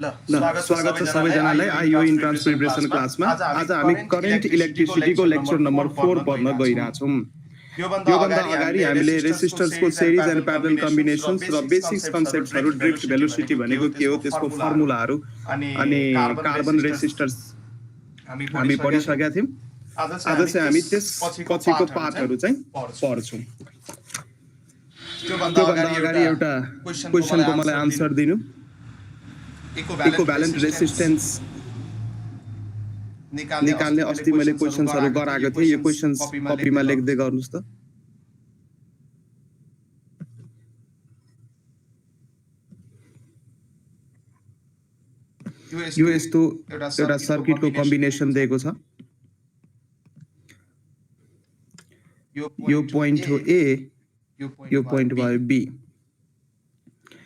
स्वागत छ सबैजनालाई आइओ इन्ट्रान्स प्रिपरेसन क्लासमा। आज हामी करेन्ट इलेक्ट्रिसिटीको लेक्चर नम्बर 4 पढ्न गइरहेछौँ। योभन्दा अगाडि हामीले रेसिस्टर्सको सिरिज एन्ड प्यारलल कम्बिनेसन्स र बेसिक्स कन्सेप्ट्सहरू, ड्रिफ्ट भेलोसिटी भनेको के हो त्यसको फर्मुलाहरू अनि कार्बन रेसिस्टर्स हामी पढिसकेका थियौँ। आज चाहिँ हामी त्यस पछिको पार्टहरू चाहिँ पढ्छौँ। त्योभन्दा अगाडि एउटा क्वेसनको मलाई आन्सर दिनु। इक्विभ्यालेन्ट रेसिस्टेन्स निकाल्ने अस्ति मैले क्वेसन्सहरू गराएको थिएँ। यो क्वेसन्स कपीमा लेख्दै गर्नुहोस् त। यो यस्तो एउटा सर्किटको कम्बिनेसन दिएको छ। यो पोइन्ट हो ए, यो पोइन्ट भयो बी।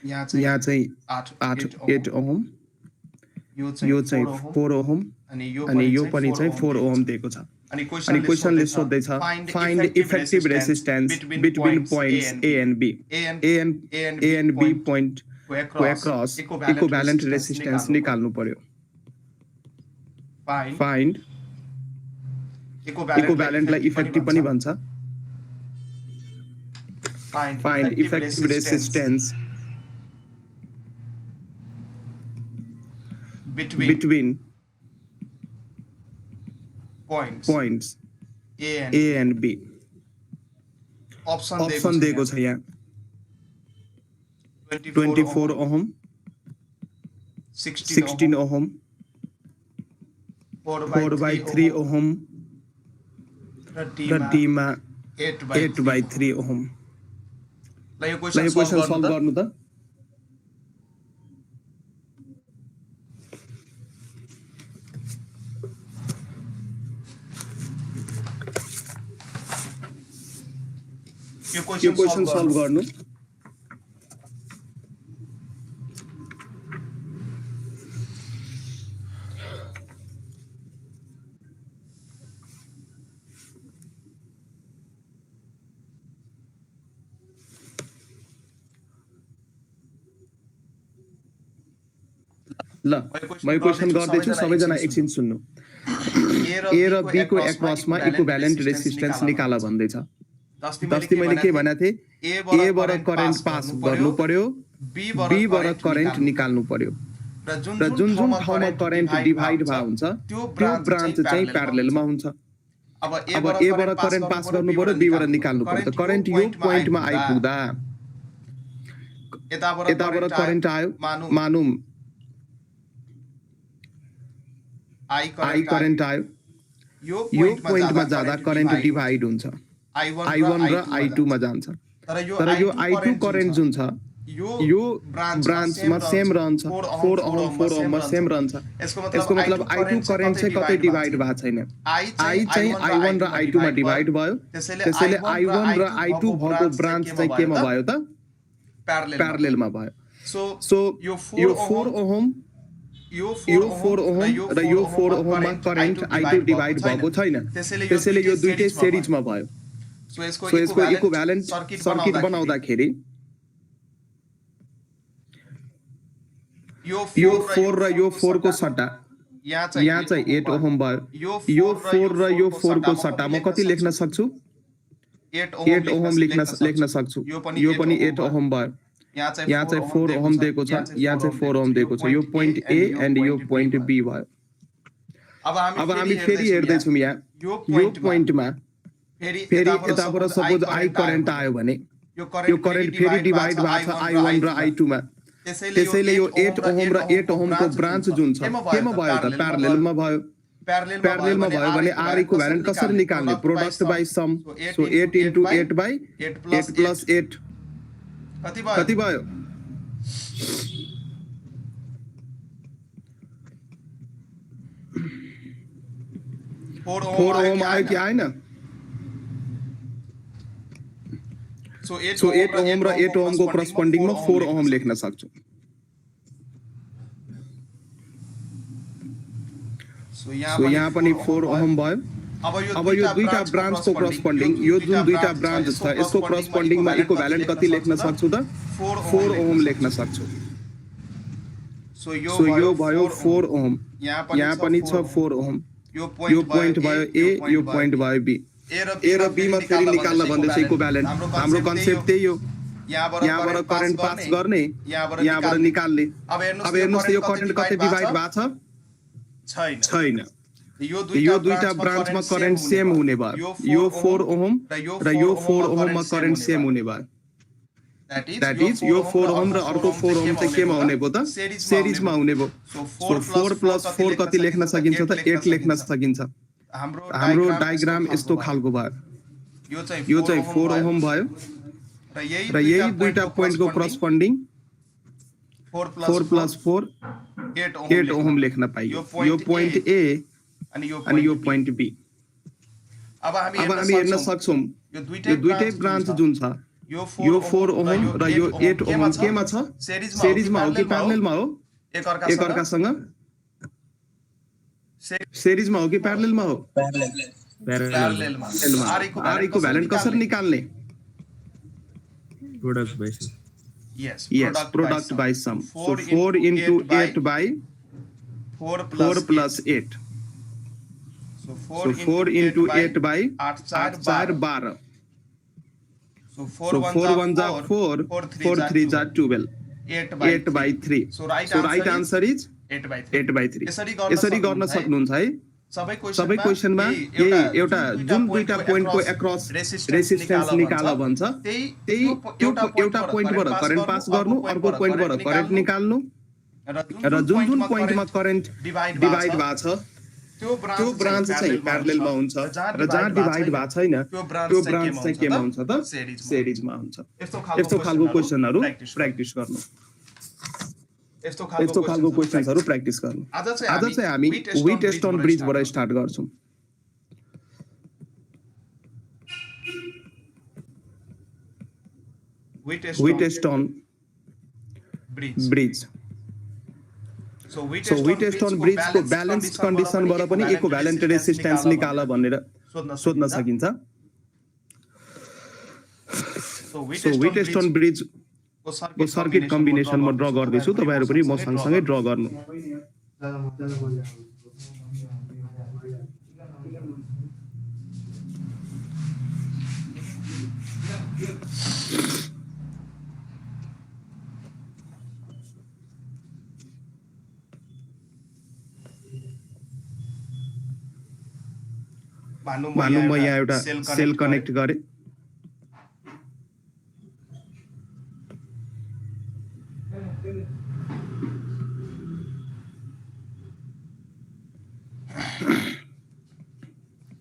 यहाँ चाहिँ 8 ओहम, यो चाहिँ 4 ओहम अनि यो पनि चाहिँ 4 ओहम दिएको छ। अनि क्वेसनले सोध्दैछ find effective resistance between points A and B. A and B पोइन्टको एक्रस इक्विभ्यालेन्ट रेसिस्टेन्स निकाल्नु पर्यो। फाइन्ड इक्विभ्यालेन्टलाई इफेक्टिभ पनि भन्छ। Find effective resistance between points A and B। Option दिएको छ यहाँ 24 ओहम, 16 ओहम, 4/3 ओहम र डीमा 8/3 ओहम। ल यो क्वेसन सल्भ गर्नु त। यो क्वेसन सल्भ गर्नु। ल म यो क्वेसन गर्दैछु, सबैजना एकछिन सुन्नु। ए र बी को एक्रसमा इक्विभ्यालेन्ट रेसिस्टेन्स निकाल भन्दैछ। अस्ति मैले के भनेको थिएँ, ए बाट करेन्ट पास गर्नु पर्यो, बी बाट करेन्ट निकाल्नु पर्यो र जुन जुन ठाउँमा करेन्ट डिभाइड भए हुन्छ त्यो ब्रान्च चाहिँ प्यारलेलमा हुन्छ। अब ए बाट करेन्ट पास गर्नु पर्यो, बी बाट निकाल्नु पर्यो। त करेन्ट यो पोइन्टमा आइपुग्दा यताबाट करेन्ट आयो, मानौँ आई करेन्ट आयो। यो पोइन्टमा जाँदा करेन्ट डिभाइड हुन्छ, I1 र I2 मा जान्छ। तर यो I2 करेन्ट जुन छ यो ब्रान्चमा सेम रहन्छ, 4 ओहम मा सेम रहन्छ। यसको मतलब I2 करेन्ट चाहिँ कतै डिभाइड भएको छैन। I चाहिँ I1 र I2 मा डिभाइड भयो, त्यसैले I1 र I2 भएको ब्रान्च चाहिँ केमा भयो त? प्यारलेलमा भयो। सो यो 4 ओहम र यो 4 ओहममा करेन्ट I2 डिभाइड भएको छैन, त्यसैले यो दुईटै सिरिजमा भयो। सो यसको इक्विभ्यालेन्ट सर्किट बनाउँदाखेरि यो 4 र यो 4 को सट्टा यहाँ चाहिँ 8 ओहम भयो। यो 4 र यो 4 को सट्टा म कति लेख्न सक्छु? 8 ओहम लेख्न सक्छु। यो पनि 8 ओहम भयो। यहाँ चाहिँ 4 ओहम दिएको छ, यहाँ चाहिँ 4 ओहम दिएको छ। यो पोइन्ट ए एन्ड यो पोइन्ट बी भयो। अब हामी फेरि हेर्दैछौँ यहाँ यो पोइन्टमा फेरि यताबाट सपोज आई करेन्ट आयो भने यो करेन्ट फेरि डिभाइड भएको छ I1 र I2 मा। त्यसैले यो 8 ओहम र 8 ओहमको ब्रान्च जुन छ केमा भयो त? प्यारलेलमा भयो। प्यारलेलमा भयो भने आर इक्विभ्यालेन्ट कसरी निकाल्ने? Product by sum. So 8 × 8 by 8 + 8 कति भयो? 4 ओहम आयो कि आएन? सो 8 ओहम र 8 ओहमको करस्पोन्डिङमा 4 ओहम लेख्न सक्छु। सो यहाँ पनि 4 ओहम भयो। अब यो दुईटा ब्रान्चको करस्पोन्डिङ, यो जुन दुईटा ब्रान्च छ यसको करस्पोन्डिङमा इक्विभ्यालेन्ट कति लेख्न सक्छु त? 4 ओहम लेख्न सक्छु। सो यो भयो 4 ओम यहाँ पनि छ 4 ओम यो पोइन्ट भयो ए यो पोइन्ट भयो बी ए र बी मा फेरि निकाल्न भन्दैछ इक्विभ्यालेन्ट हाम्रो कन्सेप्ट त्यही हो यहाँबाट करेन्ट पास गर्ने यहाँबाट निकाल्ने अब हेर्नुस् यो करेन्ट कतै डिभाइड भएको छ छैन यो दुईटा ब्रान्चमा करेन्ट सेम हुने भयो यो 4 ओम र यो 4 ओम मा करेन्ट सेम हुने भयो दैट इज यो 4 ओम र अर्को 4 ओम चाहिँ केमा हुने भयो त सिरिजमा हुने भयो सो 4 + 4 कति लेख्न सकिन्छ त 8 लेख्न सकिन्छ हाम्रो डायग्राम यस्तो खालको भयो यो चाहिँ 4 ओम भयो र यही दुईटा पोइन्टको करस्पोन्डिङ 4 + 4 8 ओम लेख्न पाइयो यो पोइन्ट ए अनि यो पोइन्ट बी अब हामी हेर्न सक्छौं यो दुईटै ब्रान्च जुन छ यो 4 ओम र यो 8 ओम केमा छ सिरिजमा हो कि प्यारललमा हो एकअर्कासँग सिरिजमा हो कि प्यारललमा हो प्यारललमा आर इक्विभ्यालेन्ट कसरी निकाल्ने product by sum yes product by sum so 4 into 8 by 4 plus 8 so 4 into 8 by 8 4 12 so 4 1 जा 4 4 3 जा 12 8 by 3 so right answer is 8 by 3 यसरी गर्न सक्नुहुन्छ है सबै क्वेशनमा यही एउटा जुन दुईटा पोइन्टको एक्रस रेसिस्टेन्स निकाल भन्छ त्यही एउटा पोइन्टबाट करेन्ट पास गर्नु अर्को पोइन्टबाट करेन्ट निकाल्नु र जुन पोइन्टमा करेन्ट डिभाइड भएको छ त्यो ब्रान्च चाहिँ प्यारललमा हुन्छ र जहाँ डिभाइड भएको छैन त्यो ब्रान्च चाहिँ केमा हुन्छ त सिरिजमा हुन्छ यस्तो खालको क्वेशनहरु प्र्याक्टिस गर्नु यस्तो खालको क्वेशन्सहरु प्र्याक्टिस गर्नु आज चाहिँ हामी व्हिटस्टोन ब्रिजबाट स्टार्ट गर्छौं व्हिटस्टोन ब्रिज सो व्हिटस्टोन ब्रिजको ब्यालेन्स्ड कन्डिसनबाट पनि इक्विभ्यालेन्ट रेसिस्टेन्स निकाल भनेर सोध्न सकिन्छ सो व्हिटस्टोन ब्रिज को सर्किट कम्बिनेसन म ड्रा गर्दैछु तपाईहरु पनि म सँगसँगै ड्रा गर्नु मानौ म यहाँ एउटा सेल कनेक्ट गरे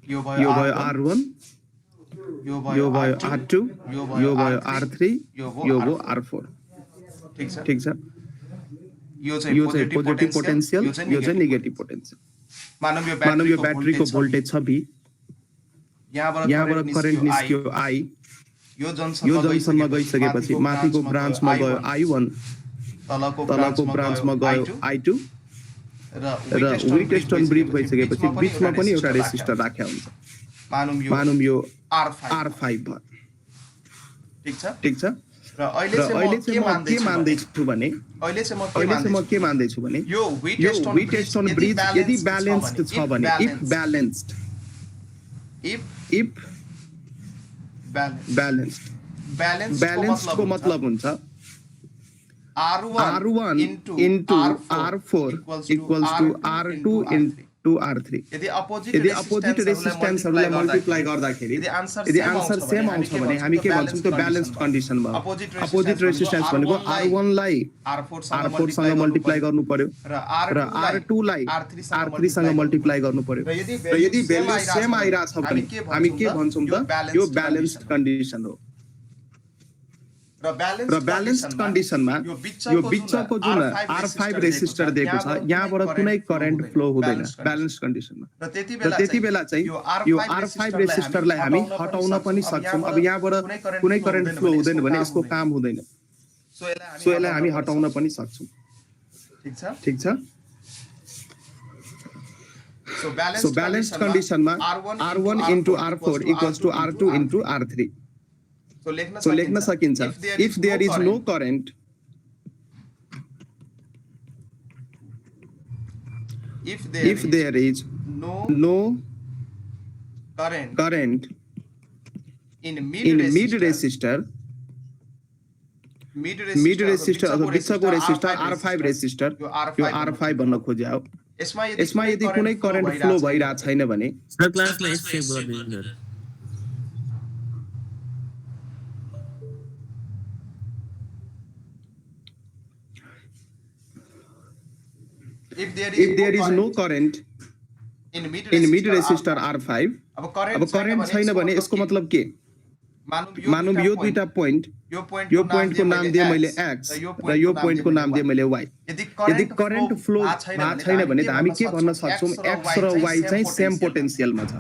यो भयो R1 यो भयो R2 यो भयो R3 यो भयो R4 ठीक छ यो चाहिँ पोजिटिभ पोटेन्शियल यो चाहिँ नेगेटिभ पोटेन्शियल मानव यो ब्याट्रीको भोल्टेज छ V यहाँबाट करेन्ट निस्क्यो I यो जंक्सनमा गइसकेपछि माथिको ब्रान्चमा गयो I1 तलको ब्रान्चमा गयो I2 र व्हिटस्टोन ब्रिज भइसकेपछि बीचमा पनि एउटा रेसिस्टर राख्या हुन्छ मानौ यो R5 भयो ठीक छ र अहिले चाहिँ म के मान्दै छु भने यो व्हिटस्टोन ब्रिज यदि ब्यालेन्स्ड छ भने इफ ब्यालेन्स्ड को मतलब हुन्छ R1 into R4 equals to R2 into R3 यदि अपोजिट रेसिस्टेन्सहरुलाई मल्टिप्लाई गर्दाखेरि यदि आन्सर सेम आउँछ भने हामी के भन्छौं त्यो ब्यालेन्स्ड कन्डिसनमा अपोजिट रेसिस्टेन्स भनेको R1 लाई R4 सँग मल्टिप्लाई गर्नु पर्यो र R2 लाई R3 सँग मल्टिप्लाई गर्नु पर्यो र यदि भ्यालु सेम आइरा छ भने हामी के भन्छौं त यो ब्यालेन्स्ड कन्डिसन हो र ब्यालेन्स्ड कन्डिसनमा यो बिचको जुन R5 रेसिस्टर दिएको छ यहाँबाट कुनै करेन्ट फ्लो हुँदैन ब्यालेन्स्ड कन्डिसनमा र त्यति बेला चाहिँ यो R5 रेसिस्टरलाई हामी हटाउन पनि सक्छौं अब यहाँबाट कुनै करेन्ट फ्लो हुँदैन भने यसको काम हुँदैन सो यसलाई हामी हटाउन पनि सक्छौं ठीक छ सो ब्यालेन्स्ड कन्डिसनमा R1 into R4 equals to R2 into R3 So लेख्न सकिन्छ if there is no current if there is no current in mid resistor अथवा बिचको रेसिस्टर R5 रेसिस्टर यो R5 भन्न खोजे हो यसमा यदि कुनै करेन्ट फ्लो भइरा छैन भने सर क्लासमा एक चेक गर्दिनु sir if there is no current in mid resistor R5 अब करेन्ट छैन भने यसको मतलब के मानौं यो दुईटा पोइन्ट यो पोइन्ट को नाम दिए मैले x र यो पोइन्ट को नाम दिए मैले y यदि करेन्ट फ्लो भा छैन भने त हामी के भन्न सक्छौं x र y चाहिँ सेम पोटेन्शियलमा छ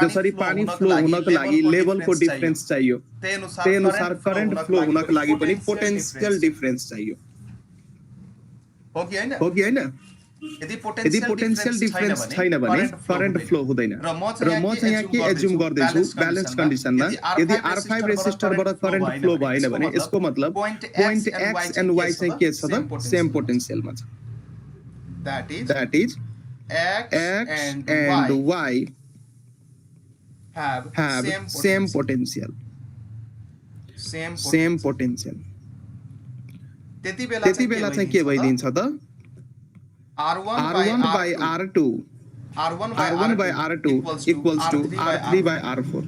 जसरी पानी फ्लो हुनको लागि लेभलको डिफरेन्स चाहियो त्यही अनुसार करेन्ट फ्लो हुनको लागि पनि पोटेन्शियल डिफरेन्स चाहियो हो कि हैन यदि पोटेन्शियल डिफरेन्स छैन भने करेन्ट फ्लो हुँदैन र म चाहिँ यहाँ के एज्युम गर्दै छु ब्यालेन्स कन्डिसनमा यदि R5 रेसिस्टरबाट करेन्ट फ्लो भएन भने यसको मतलब पोइन्ट x एन्ड y चाहिँ के छ त सेम पोटेन्शियलमा छ that is x and y have same potential त्यति बेला चाहिँ के भइदिन्छ त R1 by R2 equals to R3 by R4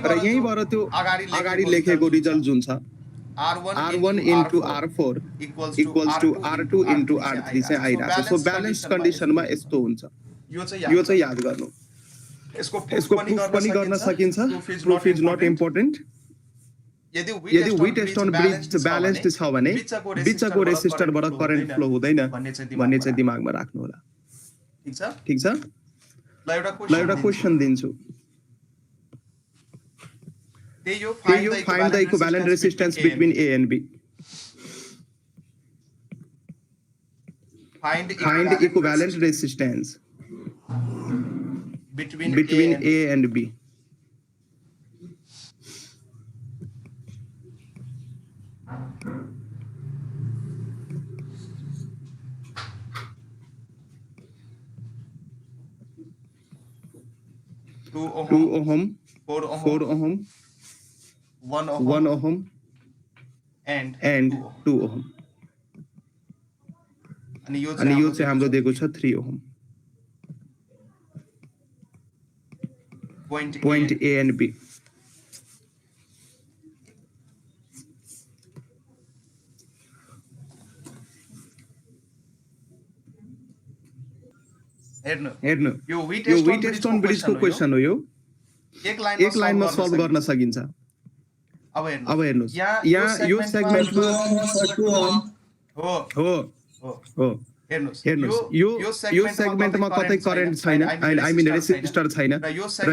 र यहीँबाट त्यो अगाडि लेखेको रिजल्ट जुन छ R1 into R4 equals to R2 into R3 चाहिँ आइरहेको छ सो ब्यालेन्स कन्डिसनमा यस्तो हुन्छ यो चाहिँ याद गर्नु यसको प्रुफ पनि गर्न सकिन्छ प्रुफ इज नट इम्पोर्टेन्ट यदि विटस्टोन ब्रिज ब्यालेन्स्ड छ भने बिचको रेसिस्टरबाट करेन्ट फ्लो हुँदैन भन्ने चाहिँ दिमागमा राख्नु होला ठीक छ ल एउटा क्वेशन दिन्छु त्यही हो find the equivalent resistance between A and B find equivalent resistance between A and B Two ohm, 4 ohm, 1 ohm, and 2 ohm. अनि यो चाहिँ हाम्रो दिएको छ 3 ohm. Point A and B. हेर्नु यो विटस्टोन ब्रिजको क्वेशन हो यो एक लाइनमा सल्भ गर्न सकिन्छ अब हेर्नुस् यहाँ यो सेगमेन्टमा हो हेर्नुस् यो सेगमेन्टमा कतै करेन्ट छैन आई मिन रेसिस्टर छैन र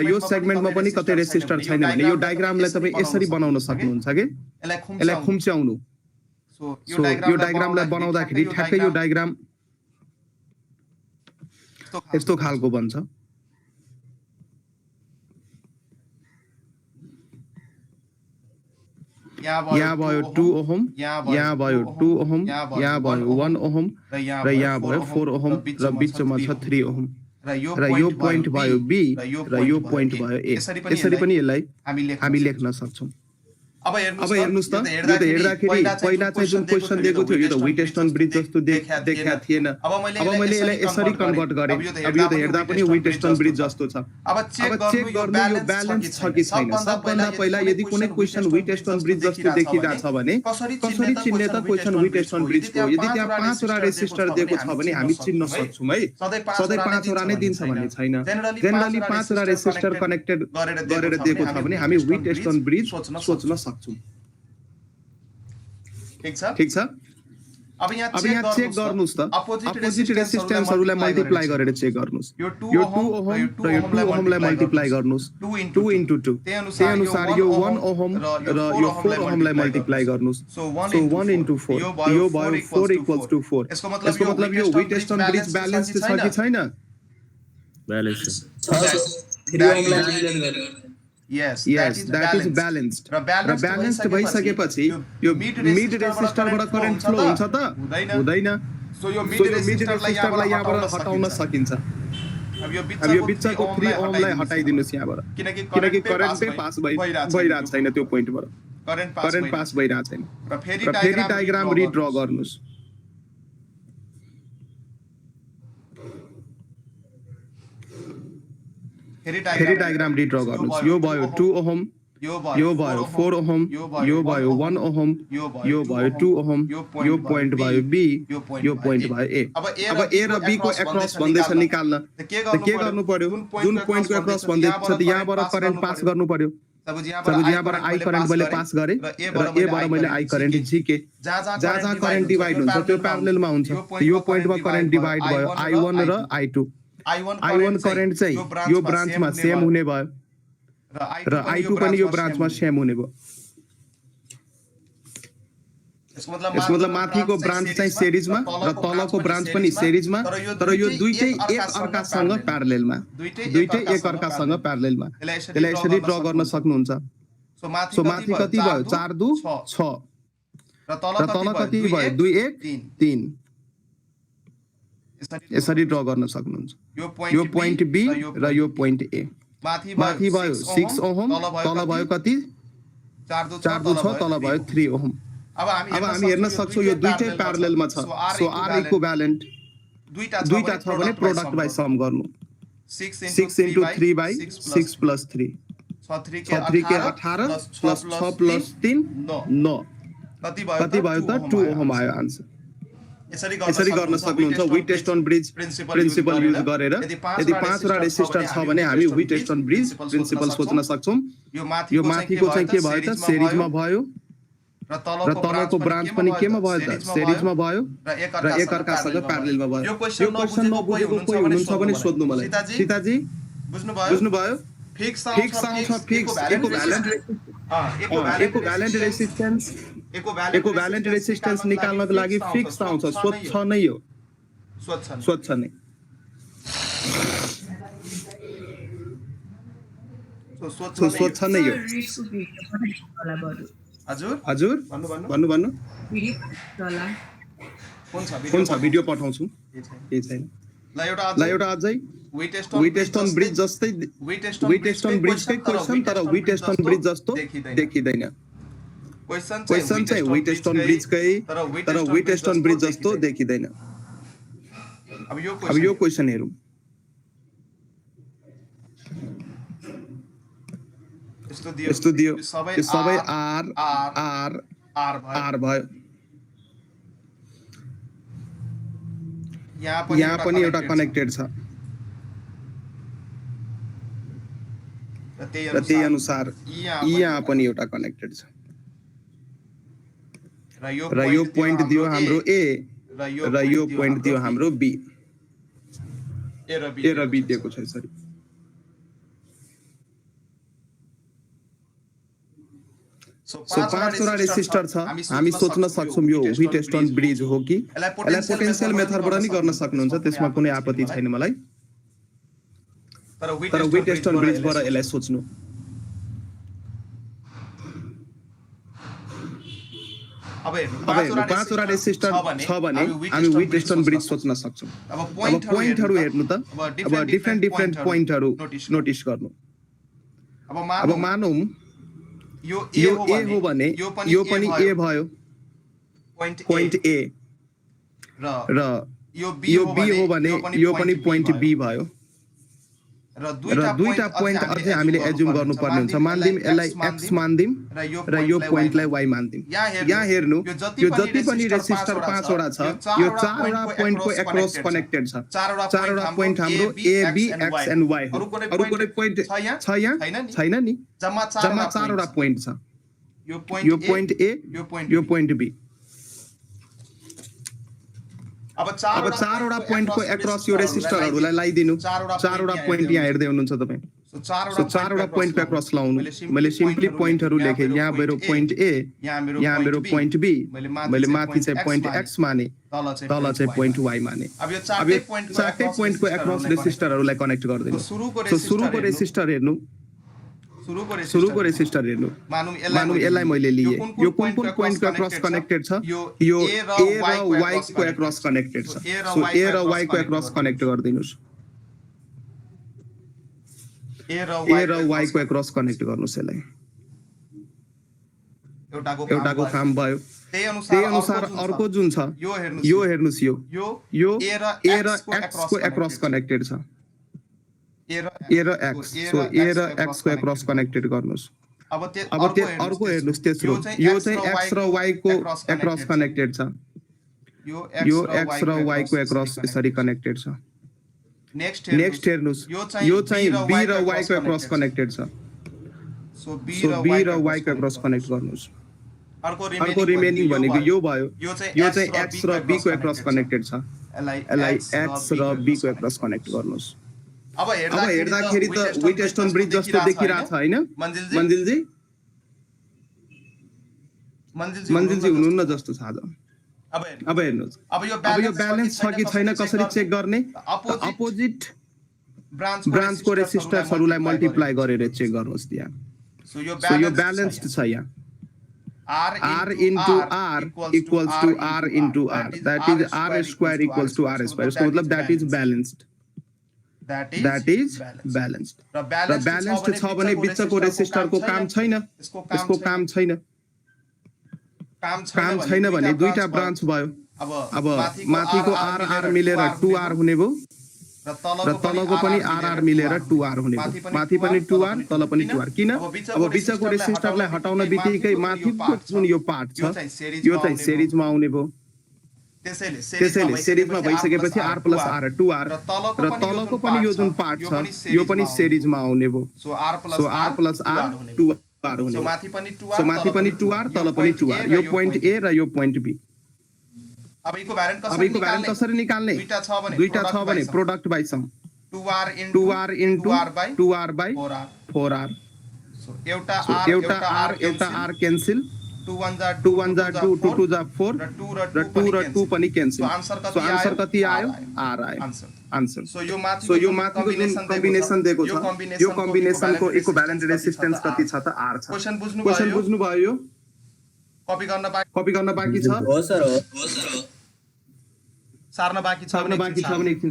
यो सेगमेन्टमा पनि कतै रेसिस्टर छैन भने यो डायग्रामलाई तपाई यसरी बनाउन सक्नुहुन्छ के यसलाई खुम्च्याउनु सो यो डायग्रामलाई बनाउँदाखेरि ठ्याक्कै यो डायग्राम यस्तो खालको बन्छ यहाँ भयो 2 ओहम यहाँ भयो 2 ओहम यहाँ भयो 1 ओहम र यहाँ भयो 4 ओहम र बिचमा छ 3 ओहम र यो पोइन्ट भयो B र यो पोइन्ट भयो A यसरी पनि यसलाई हामी लेख्न सक्छौं अब हेर्नुस् त यो त हेर्दाखेरि पहिला चाहिँ जुन क्वेशन दिएको थियो यो त विटस्टोन ब्रिज जस्तो देखा थिएन अब मैले यसलाई यसरी कन्भर्ट गरे अब यो त हेर्दा पनि विटस्टोन ब्रिज जस्तो छ अब चेक गर्नु यो ब्यालेन्स छ कि छैन सबभन्दा पहिला यदि कुनै क्वेशन विटस्टोन ब्रिज जस्तो देखिरा छ भने कसरी चिन्ने त क्वेशन विटस्टोन ब्रिजको यदि त्यहाँ 5 वटा रेसिस्टर दिएको छ भने हामी चिन्न सक्छौं है सधैं 5 वटा नै दिन्छ भन्ने छैन जनरली 5 वटा रेसिस्टर कनेक्टेड गरेर दिएको छ भने हामी विटस्टोन ब्रिज सोच्न सक्छौं ठीक छ अब यहाँ चेक गर्नुस् त अपोजिट रेसिस्टेन्सहरुलाई मल्टिप्लाई गरेर चेक गर्नुस् यो 2 ओहम र यो 2 ओहमलाई मल्टिप्लाई गर्नुस् 2 into 2 त्यही अनुसार यो 1 ओहम र यो 4 ओहमलाई मल्टिप्लाई गर्नुस् सो 1 into 4 यो भयो 4 equals to 4 यसको मतलब यो विटस्टोन ब्रिज ब्यालेन्स्ड छ कि छैन ब्यालेन्स छ 3 ओहमलाई Yes, that is balanced. र balanced भइसकेपछि यो mid रेसिस्टरबाट करन्ट फ्लो हुन्छ त हुँदैन. सो यो mid रेसिस्टरलाई यहाँबाट हटाउन सकिन्छ. अब यो बिचको 3 ओमलाई हटाइदिनुस् यहाँबाट किनकि करन्टै पास भइरहेको छैन त्यो पोइन्टबाट करन्ट पास भइरहेको छैन. र फेरि डायग्राम रिड्र गर्नुस्. फेरि डायग्राम रिड्र गर्नुस्. यो भयो 2 ओहम, यो भयो 4 ओहम, यो भयो 1 ओहम, यो भयो 2 ओहम, यो पोइन्ट भयो बी, यो पोइन्ट भयो ए. अब ए र बी को एक्रॉस भन्दैछ निकाल्न त के गर्नु पर्यो? जुन पोइन्टको एक्रॉस भन्दैछ त यहाँबाट करन्ट पास गर्नु पर्यो. तब यहाँबाट आई करन्ट मैले पास गरे र ए बाट मैले आई करन्ट झिके. जहाँ करन्ट डिवाइड हुन्छ त्यो प्यारललमा हुन्छ. यो पोइन्टमा करन्ट डिवाइड भयो I1 र I2. I1 करन्ट चाहिँ यो ब्रान्चमा सेम हुने भयो र I2 पनि यो ब्रान्चमा सेम हुने भयो. यसको मतलब माथिको ब्रान्च चाहिँ सिरिजमा र तलको ब्रान्च पनि सिरिजमा, तर यो दुईटै एक अर्कासँग प्यारललमा. यसलाई यसरी ड्र गर्न सक्नुहुन्छ. सो माथि कति भयो? 4 2 6 र तल कति भयो? 2 1 3. यसरी ड्र गर्न सक्नुहुन्छ. यो पोइन्ट बी र यो पोइन्ट ए. माथि भयो 6 ओहम, तल भयो कति? 4 2 6, तल भयो 3 ओहम. अब हामी हेर्न सक्छौं यो दुईटै प्यारललमा छ. सो आर इक्विभ्यालेन्ट दुईटा छ भने प्रोडक्ट बाइ सम गर्नु. 6 into 3 by 6 plus 3. 3 के 18 plus 6 plus 3 9. कति भयो त? 2 ओहम आयो आन्सर. यसरी गर्न सक्नुहुन्छ. विटेस्टन ब्रिज प्रिन्सिपल युज गरेर यदि 5 वटा रेसिस्टर छ भने हामी विटेस्टन ब्रिज प्रिन्सिपल सोच्न सक्छौं. यो माथिको चाहिँ के भयो त? सिरिजमा भयो र तलको ब्रान्च पनि केमा भयो त? सिरिजमा भयो र एक अर्कासँग प्यारललमा भयो. यो क्वेशन नबुझेको कोही हुनुहुन्छ भने सोध्नु मलाई. सीताजी बुझ्नुभयो? फिक्स आउँछ. फिक्स इक्विभ्यालेन्ट रेसिस्टेन्स निकाल्नको लागि फिक्स आउँछ. स्वच्छ नै हो. स्वच्छ नै. स्वच्छ नै हो. हजुर भन्नु कुन छ भिडियो पठाउँछु. केही छैन. ल एउटा अझै विटेस्टन ब्रिज जस्तै विटेस्टन ब्रिजकै क्वेशन तर विटेस्टन ब्रिज जस्तो देखिँदैन. क्वेशन चाहिँ विटेस्टन ब्रिजकै तर विटेस्टन ब्रिज जस्तो देखिँदैन. अब यो क्वेशन हेरौँ. यस्तो दियो. यो सबै आर भयो. यहाँ पनि एउटा कनेक्टेड छ र त्यही अनुसार यहाँ पनि एउटा कनेक्टेड छ. र यो पोइन्ट दियो हाम्रो ए र यो पोइन्ट दियो हाम्रो बी. ए र बी दिएको छ यसरी. सो 5 वटा रेसिस्टर छ. हामी सोच्न सक्छौं यो विटेस्टन ब्रिज हो कि. यसलाई पोटेन्शियल मेथडबाट नि गर्न सक्नुहुन्छ. त्यसमा कुनै आपत्ति छैन मलाई. तर विटेस्टन ब्रिजबाट यसलाई सोच्नु. अब हेर्नु 5 वटा रेसिस्टर छ भने हामी विटेस्टन ब्रिज सोच्न सक्छौं. अब पोइन्टहरु हेर्नु त. अब डिफरेन्ट पोइन्टहरु नोटिस गर्नु. अब मानौं यो ए हो भने यो पनि ए भयो पोइन्ट ए र यो बी हो भने यो पनि पोइन्ट बी भयो. र दुईटा पोइन्ट अझै हामीले एज्युम गर्नुपर्ने हुन्छ. मान्दिम यसलाई एक्स मान्दिम र यो पोइन्टलाई वाइ मान्दिम. यहाँ हेर्नु यो जति पनि रेसिस्टर 5 वटा छ यो 4 वटा पोइन्टको एक्रॉस कनेक्टेड छ. 4 वटा पोइन्ट हाम्रो A B X and Y हो. अरु कुनै पोइन्ट छ यहाँ? छैन नि. जम्मा 4 वटा पोइन्ट छ. यो पोइन्ट ए यो पोइन्ट बी. अब 4 वटा पोइन्टको एक्रॉस यो रेसिस्टरहरुलाई लाइदिनु. 4 वटा पोइन्ट यहाँ हेर्दै हुनुहुन्छ तपाई. सो 4 वटा पोइन्टको एक्रॉस लाउनु. मैले सिम्पली पोइन्टहरु लेखे. यहाँ मेरो पोइन्ट ए, यहाँ मेरो पोइन्ट बी. मैले माथि चाहिँ पोइन्ट एक्स माने, तल चाहिँ पोइन्ट वाइ माने. अब यो चारटै पोइन्टको एक्रॉस रेसिस्टरहरुलाई कनेक्ट गर्दिनु. सो सुरुको रेसिस्टर हेर्नु. सुरुको रेसिस्टर हेर्नु मानौँ यसलाई मैले लिए यो कुन कुन पोइन्टको क्रस कनेक्टेड छ यो ए र वाई को क्रस कनेक्टेड छ सो ए र वाई को क्रस कनेक्ट गरिदिनुस् ए र वाई को क्रस कनेक्ट गर्नुस् यसलाई एउटाको काम भयो त्यही अनुसार अर्को जुन छ यो हेर्नुस् यो ए र एक्स को क्रस कनेक्टेड छ ए र एक्स सो ए र एक्स को क्रस कनेक्टेड गर्नुस् अब अर्को हेर्नुस् तेस्रो यो चाहिँ एक्स र वाई को क्रस कनेक्टेड छ यो एक्स र वाई को क्रस यसरी कनेक्टेड छ नेक्स्ट हेर्नुस् यो चाहिँ बी र वाई को क्रस कनेक्टेड छ सो बी र वाई को क्रस कनेक्ट गर्नुस् अर्को रिमेनिङ भनेको यो भयो यो चाहिँ एक्स र बी को क्रस कनेक्टेड छ यसलाई एक्स र बी को क्रस कनेक्ट गर्नुस् अब हेर्दाखेरि त व्हिटस्टोन ब्रिज जस्तो देखिरहेछ हैन मन्जिलजी हुनुहुन्न जस्तो छ आज अब हेर्नुस् अब यो ब्यालेन्स छ कि छैन कसरी चेक गर्ने अपोजिट ब्रान्चको रेसिस्टर्सहरुलाई मल्टिप्लाई गरेर चेक गर्नुस् त्यहाँ सो यो ब्यालेन्स्ड छ यहाँ R into R equals to R into R. That is R square equals to R square. So मतलब that is balanced. That is balanced. र balanced छ भने बिचको रेसिस्टरको काम छैन यसको काम छैन भने दुईटा ब्रान्च भयो अब माथिको R मिलेर 2R हुने भयो र तलको पनि R मिलेर 2R हुने भयो माथि पनि 2R तल पनि 2R किन अब बिचको रेसिस्टरलाई हटाउन बित्तिकै माथिको जुन यो पार्ट छ यो चाहिँ सिरिजमा आउने भयो त्यसैले सिरिजमा भइसकेपछि R प्लस R 2R र तलको पनि यो जुन पार्ट छ यो पनि सिरिजमा आउने भयो so R plus R 2R हुने सो माथि पनि 2R तल पनि 2R यो पोइन्ट A र यो पोइन्ट B अब इक्विभ्यालेन्ट कसरी निकाल्ने दुईटा छ भने product by sum 2R into 2R by 4R so एउटा R क्यान्सल 2 1 जा 2 2 2 जा 4 र 2 र 2 पनि क्यान्सल सो आन्सर कति आयो R आयो आन्सर सो यो माथिको जुन कम्बिनेसन दिएको छ यो कम्बिनेसनको इक्विभ्यालेन्ट रेजिस्टेन्स कति छ त R छ क्वेशन बुझ्नु भयो यो कपी गर्न बाँकी छ हो सर हो सार्न बाँकी छ भने एकछिन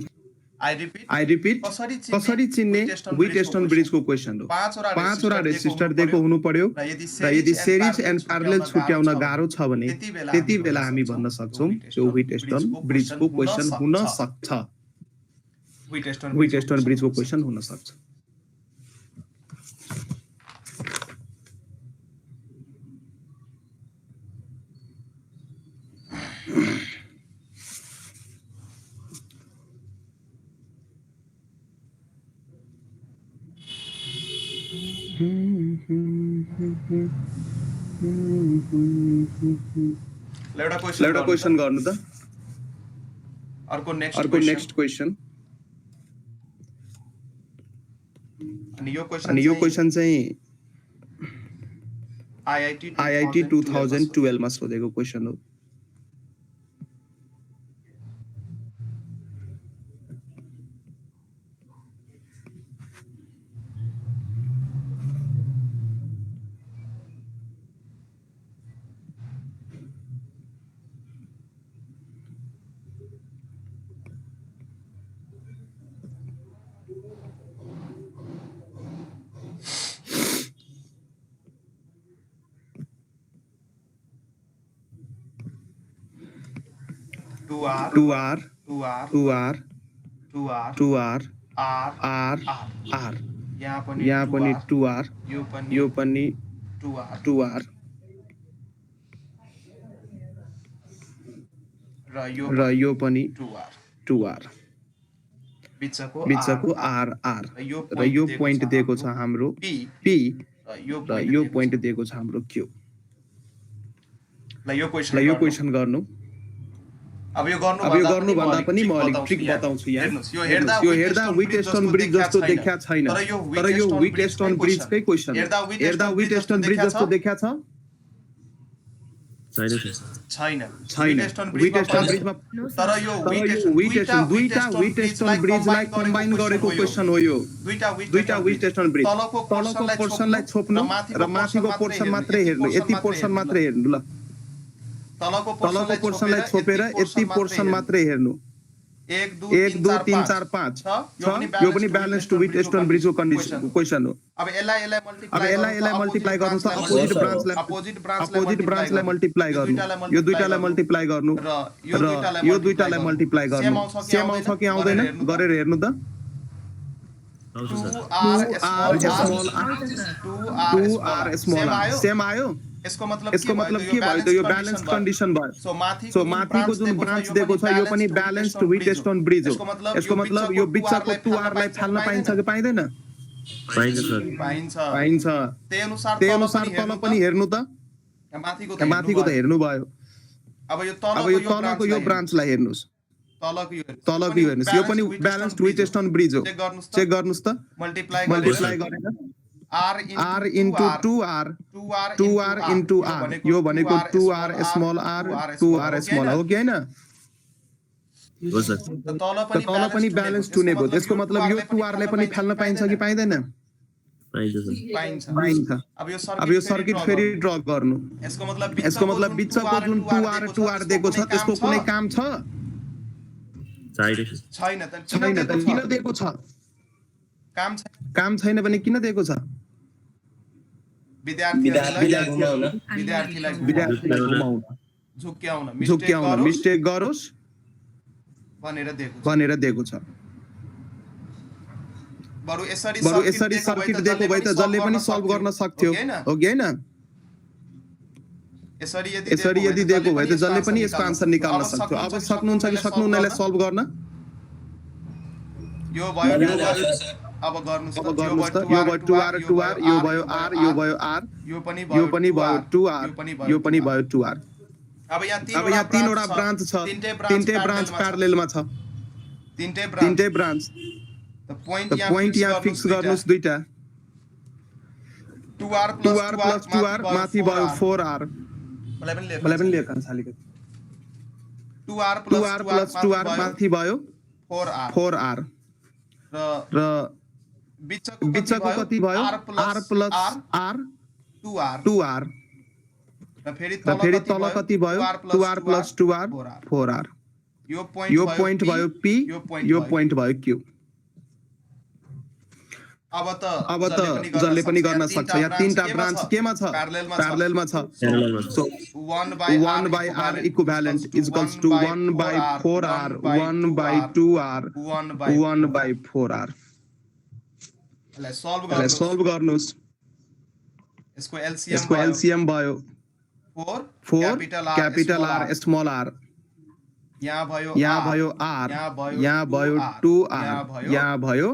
I repeat कसरी चिन्ने व्हिटस्टोन ब्रिजको क्वेशन हो पाँचवटा रेजिस्टर दिएको हुनु पर्यो र यदि सिरिज एन्ड प्यारलल छुट्याउन गाह्रो छ भने त्यति बेला हामी भन्न सक्छौं यो व्हिटस्टोन ब्रिजको क्वेशन हुन सक्छ व्हिटस्टोन ब्रिजको क्वेशन हुन सक्छ एउटा क्वेशन गर्नु त अर्को नेक्स्ट क्वेशन अनि यो क्वेशन चाहिँ आईआईटी 2012 मा सोधेको क्वेशन हो two R यहाँ पनि 2R यो पनि 2R र यो पनि 2R बिचको R र यो पोइन्ट दिएको छ हाम्रो P र यो पोइन्ट दिएको छ हाम्रो Q ल यो क्वेशन गर्नु अब यो गर्नु भन्दा पनि म अलिक ट्रिक बताउँछु यहाँ यो हेर्दा व्हिटस्टोन ब्रिज जस्तो देखिया छैन तर यो व्हिटस्टोन ब्रिजकै क्वेशन हेर्दा व्हिटस्टोन ब्रिज जस्तो देखिया छ छैन छैन विटेस्टन ब्रिजमा तर यो विटेस्टन दुईटा विटेस्टन ब्रिजलाई कम्बाइन गरेको क्वेशन हो यो दुईटा विटेस्टन ब्रिज तलको तलको पोर्सनलाई छोप्नु र माथिको पोर्सन मात्रै हेर्नु यति पोर्सन मात्रै हेर्नु ल तलको तलको पोर्सनलाई छोपेर यति पोर्सन मात्रै हेर्नु 1 1 2 3 4 5 यो पनि ब्यालेन्स्ड विटेस्टन ब्रिजको कन्डिसन क्वेशन हो अब यसलाई मल्टिप्लाई गर्नु त अपोजिट ब्रान्चलाई मल्टिप्लाई गर्नु यो दुईटालाई मल्टिप्लाई गर्नु र यो दुईटालाई मल्टिप्लाई गर्नु सेम आउँछ कि आउँदैन गरेर हेर्नु त 2r स्मल सेम आयो यसको मतलब के भयो त यो ब्यालेन्स्ड कन्डिसन भयो सो माथिको जुन ब्रान्च दिएको छ यो पनि ब्यालेन्स्ड विटेस्टन ब्रिज हो यसको मतलब यो बिचको 2r लाई फाल्न पाइन्छ कि पाइदैन पाइन्छ त्यही अनुसार तल पनि हेर्नु त माथिको त हेर्नु भयो अब यो तलको यो ब्रान्चलाई हेर्नुस् तलको यो हेर्नुस् यो पनि ब्यालेन्स्ड विटेस्टन ब्रिज हो चेक गर्नुस् त मल्टिप्लाई गरेर r into 2r into r यो भनेको 2r small r 2r small हो कि हैन तल पनि ब्यालेन्स टु नै भयो त्यसको मतलब यो 2r लाई पनि फाल्न पाइन्छ कि पाइदैन पाइन्छ अब यो सर्किट फेरि ड्रा गर्नु यसको मतलब बिचको जुन 2r दिएको छ त्यसको कुनै काम छ छैन त किन दिएको छ काम छैन भने किन दिएको छ विद्यार्थीलाई घुमाउन झुक्क्याउन मिस्टेक गरोस् भनेर दिएको छ बरु यसरी सर्किट दिएको भए त जसले पनि सल्भ गर्न सक्थ्यो हो कि हैन यसरी यदि दिएको भए त जसले पनि यसको आन्सर निकाल्न सक्थ्यो अब सक्नुहुन्छ कि सक्नुहुन्नलाई सल्भ गर्न यो भयो अब गर्नुस् त यो भयो 2r यो भयो r यो भयो r यो पनि भयो 2r यो पनि भयो 2r अब यहाँ तीनवटा ब्रान्च छ तीनटै ब्रान्च प्यारललमा छ तीनटै ब्रान्च त पोइन्ट यहाँ फिक्स गर्नुस् दुईटा 2r plus 2r माथि भयो 4r मलाई पनि लेखन सालिको 2r plus 2r माथि भयो 4r र बिचको कति भयो r plus r 2r र फेरि तल कति भयो 2r plus 2r 4r यो पोइन्ट भयो p यो पोइन्ट भयो q अब त जसले पनि गर्न सक्छ यहाँ तीनटा ब्रान्च केमा छ प्यारललमा छ so 1 by r equivalent is equals to 1 by 4r 1 by 2r 1 by 4r यसलाई सल्भ गर्नुस् यसको एलसीएम भयो 4 क्यापिटल R स्मल r यहाँ भयो r यहाँ भयो 2r यहाँ भयो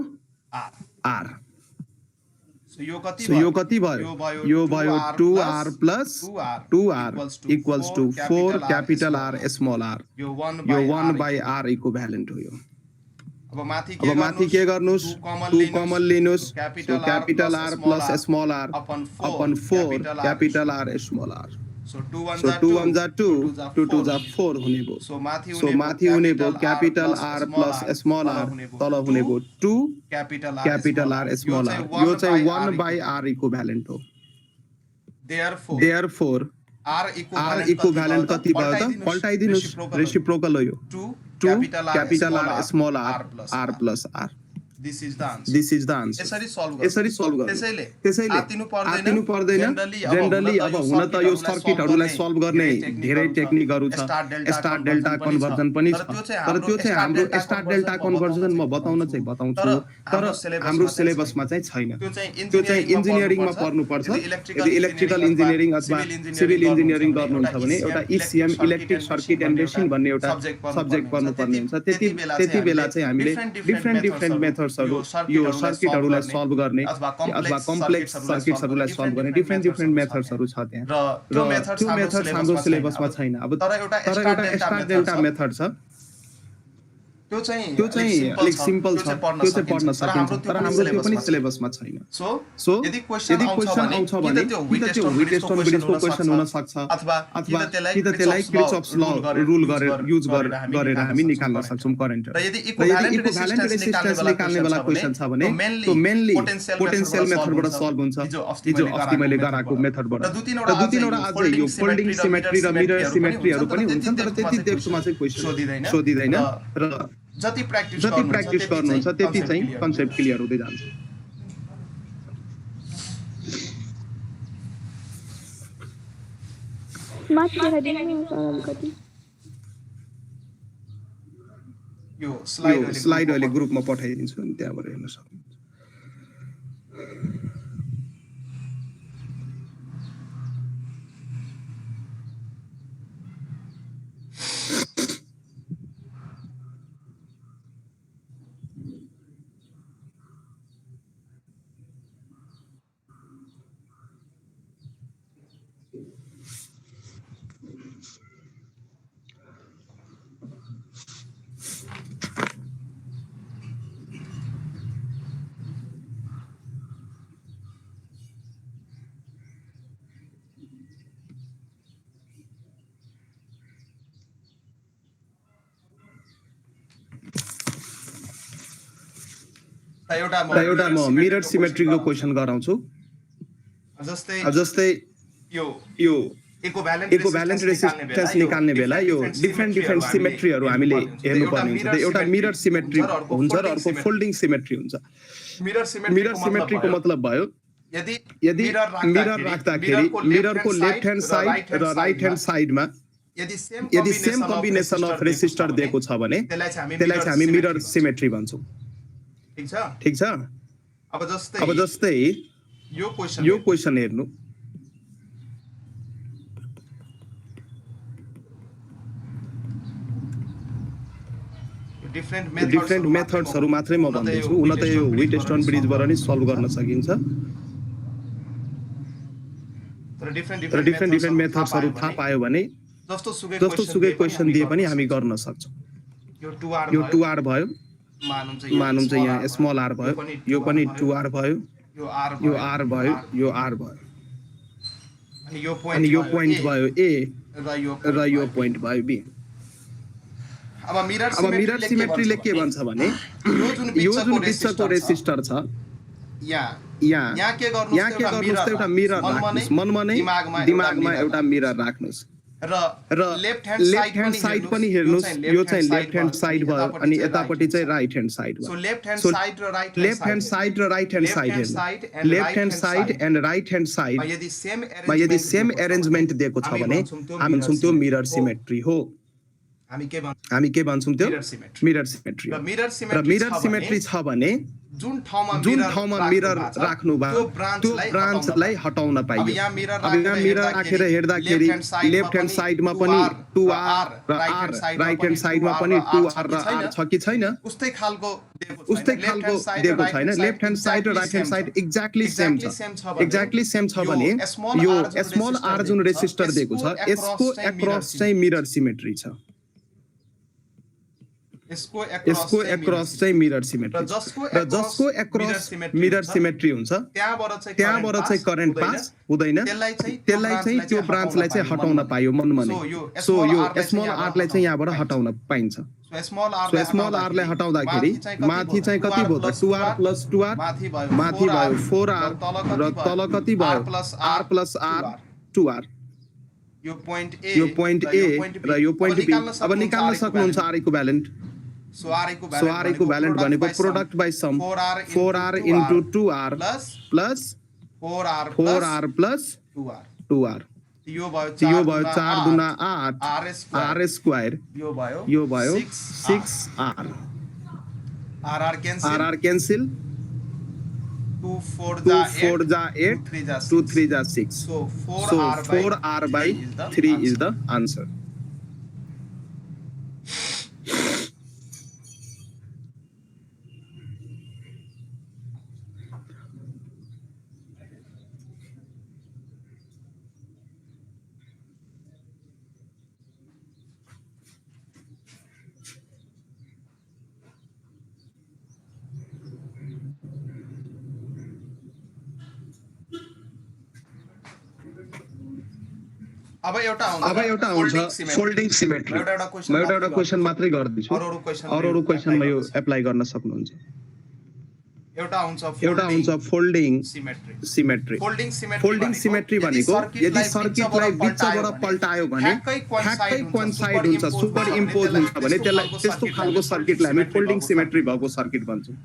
r सो यो कति भयो यो भयो 2r plus 2r equals to 4 capital R small r यो 1 by r इक्विभ्यालेन्ट हो यो अब माथि के गर्नुस् 2 कमन लिनुस् so capital R plus small r upon 4 capital R small r so 2 1 जा 2 2 2 जा 4 हुने भयो सो माथि हुने भयो capital R plus small r तल हुने भयो 2 क्यापिटल R स्मल r यो चाहिँ 1 by r इक्विभ्यालेन्ट हो देयरफोर R इक्विभ्यालेन्ट कति भयो त पल्टाइदिनुस् रेसिप्रोकल हो यो 2 capital R small r plus r This is the answer. यसरी सल्भ गर्नु त्यसैले आतिनु पर्दैन जनरली अब हुन त यो सर्किटहरुलाई सल्भ गर्ने धेरै टेक्निकहरु छ स्टार डेल्टा कन्भर्जन पनि छ तर त्यो चाहिँ हाम्रो स्टार डेल्टा कन्भर्जन म बताउँछु तर हाम्रो सिलेबसमा चाहिँ छैन त्यो चाहिँ इन्जिनियरिङमा पढ्नु पर्छ यदि इलेक्ट्रिकल इन्जिनियरिङ अथवा सिभिल इन्जिनियरिङ गर्नुहुन्छ भने एउटा ECM electric circuit and machine भन्ने एउटा सब्जेक्ट पढ्नु पर्ने हुन्छ त्यति बेला चाहिँ हामीले डिफरेन्ट मेथड्स यो सर्किटहरुलाई सल्भ गर्ने अथवा कम्प्लेक्स सर्किट्सहरुलाई सल्भ गर्ने डिफरेन्ट मेथड्सहरु छ त्यहाँ र त्यो मेथड्स हाम्रो सिलेबसमा छैन अब तर एउटा स्टार डेल्टा मेथड छ त्यो त्यो चाहिँ अलिक सिम्पल छ, त्यो चाहिँ पढ्न तर सकिन्छ, तर हाम्रो त्यो पनि सिलेबसमा छैन। सो यदि यदि क्वेसन क्वेसन आउँछ भने कि त त्यो विटस्टोन ब्रिजको क्वेसन हुन सक्छ, अथवा कि त त्यसलाई क्रिचअफ्स ल रुल गरेर युज गरेर हामी निकाल्न सक्छौँ करेन्ट। र यदि र यदि इक्विभ्यालेन्ट इक्विभ्यालेन्ट रेसिस्टेन्स निकाल्ने बेला क्वेसन छ भने त्यो मेनली पोटेन्शियल मेथडबाट सल्भ हुन्छ, हिजो अस्ति मैले गराएको मेथडबाट। र दुई तीनवटा अझै यो फोल्डिङ सिमेट्री र मिरर सिमेट्रीहरू पनि हुन्छन्, तर त्यति डेप्थमा चाहिँ क्वेसन सोधिँदैन र जति प्र्याक्टिस जति प्र्याक्टिस गर्नुहुन्छ त्यति चाहिँ कन्सेप्ट क्लियर हुँदै जान्छ। यो यो स्लाइड अहिले ग्रुपमा पठाइदिन्छु अनि त्यहाँबाट हेर्न सक्नुहुन्छ। एउटा म मिरर सिमेट्रीको क्वेसन गराउँछु। जस्तै यो इक्विभ्यालेन्ट रेसिस्टेन्स निकाल्ने बेला यो डिफ्रेन्ट सिमेट्रीहरू हामीले हेर्नुपर्ने हुन्छ। त्यो एउटा मिरर सिमेट्री हुन्छ र अर्को फोल्डिङ सिमेट्री हुन्छ। मिरर सिमेट्रीको मतलब भयो यदि मिरर राख्दाखेरि मिररको लेफ्ट ह्यान्ड साइड र राइट ह्यान्ड साइडमा यदि सेम कम्बिनेसन अफ रेसिस्टर दिएको छ भने त्यसलाई चाहिँ हामी मिरर सिमेट्री भन्छौँ। ठीक छ। अब जस्तै यो क्वेसन हेर्नु, डिफ्रेन्ट मेथड्सहरू मात्रै म भन्दैछु, हुन त यो विटस्टोन ब्रिजबाट नि सल्भ गर्न सकिन्छ, तर डिफ्रेन्ट मेथड्सहरू थाहा पायो भने जस्तो सुकै क्वेसन दिए पनि हामी गर्न सक्छौँ। यो 2R भयो, मानौँ चाहिँ यहाँ स्मल आर भयो, यो पनि 2R भयो, यो R भयो, यो R भयो, अनि यो पोइन्ट भयो A र यो पोइन्ट भयो B। अब मिरर सिमेट्रीले के भन्छ भने यो जुन बिचको रेसिस्टर छ यहाँ के गर्नुस् त एउटा मिरर राख्नुस्, मनमा नै दिमागमा एउटा मिरर राख्नुस् र लेफ्ट ह्यान्ड साइड पनि हेर्नुस्, यो चाहिँ लेफ्ट ह्यान्ड साइड भयो अनि यतापट्टि चाहिँ राइट ह्यान्ड साइड भयो। सो लेफ्ट ह्यान्ड साइड र राइट ह्यान्ड साइड हेर्नु, left hand side and right hand साइडमा यदि सेम एरेन्जमेन्ट दिएको छ भने हामी भन्छौँ त्यो मिरर सिमेट्री हो। हामी के भन्छौँ त्यो मिरर सिमेट्री। र मिरर सिमेट्री छ भने जुन ठाउँमा मिरर राख्नु भयो त्यो ब्रान्चलाई हटाउन पाइयो। अब यहाँ मिरर राखेर हेर्दाखेरि लेफ्ट ह्यान्ड साइडमा पनि 2R र R, राइट ह्यान्ड साइडमा पनि 2R र R छ कि छैन? उस्तै खालको दिएको छैन। लेफ्ट ह्यान्ड साइड र right hand side exactly same छ। एक्ज्याक्टली सेम छ भने यो स्मल R जुन रेसिस्टर दिएको छ यसको एक्रस चाहिँ मिरर सिमेट्री छ। यसको एक्रस चाहिँ मिरर सिमेट्री र जसको एक्रस मिरर सिमेट्री हुन्छ त्यहाँबाट चाहिँ करेन्ट पास हुँदैन, त्यसलाई चाहिँ त्यो ब्रान्चलाई चाहिँ हटाउन पाइयो मनमा नै। सो यो स्मल आरलाई चाहिँ यहाँबाट हटाउन पाइन्छ। सो स्मल आरलाई हटाउँदाखेरि माथि चाहिँ कति भयो त 2R + 2R, माथि भयो 4R र तल कति भयो R + R 2R। यो पोइन्ट A र यो पोइन्ट B। अब निकाल्न सक्नुहुन्छ R equivalent. So R equivalent भनेको product by sum 4R × 2R plus 4R plus 2R। यो भयो 4 दुना 8 R स्क्वायर, यो भयो 6R। RR क्यान्सिल, 2 4 जा 8, 2 3 जा 6। So 4R/3 is the answer. अब एउटा हुन्छ फोल्डिङ सिमेट्री म एउटा क्वेशन मात्रै गर्दैछु अरू क्वेशनमा यो एप्लाई गर्न सक्नुहुन्छ एउटा हुन्छ फोल्डिङ सिमेट्री फोल्डिङ सिमेट्री भनेको यदि सर्किटलाई बीचबाट पल्टायो भने ठ्याक्कै कोइन्साइड हुन्छ सुपर इम्पोज हुन्छ भने त्यसलाई त्यस्तो खालको सर्किटलाई हामी फोल्डिङ सिमेट्री भएको सर्किट भन्छौँ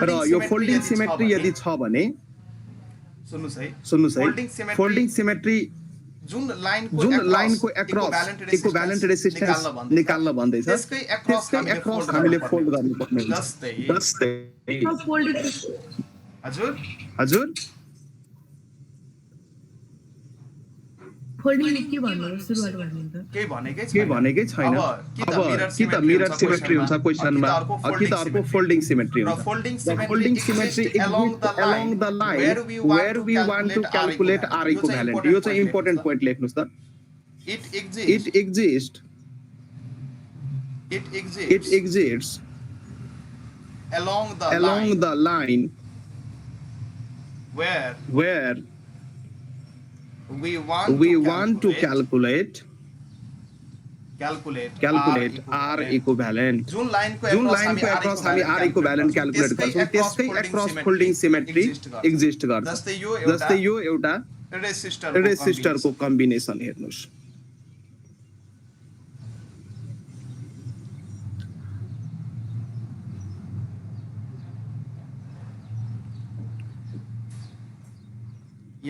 र यो फोल्डिङ सिमेट्री यदि छ भने सुन्नुस् है फोल्डिङ सिमेट्री जुन लाइनको एक्रस इक्विभ्यालेन्ट रेजिस्टेन्स निकाल्न भन्दैछ त्यसकै एक्रस हामीले फोल्ड गर्नुपर्ने हुन्छ जस्तै हजुर फोल्डिङ के भन्नु सुरुवात गर्नु त के भनेकै छैन अब कि त मिरर सिमेट्री हुन्छ क्वेशनमा कि त अर्को फोल्डिङ सिमेट्री हुन्छ folding symmetry along the line where we want to calculate R equivalent यो चाहिँ इम्पोर्टेन्ट पोइन्ट लेख्नुस् त it exists along the line where we want to calculate R equivalent जुन लाइनको एक्रस हामी R equivalent क्याल्कुलेट गर्छौं त्यसकै across folding symmetry exist गर्छ जस्तै यो एउटा रेजिस्टरको कम्बिनेसन हेर्नुस्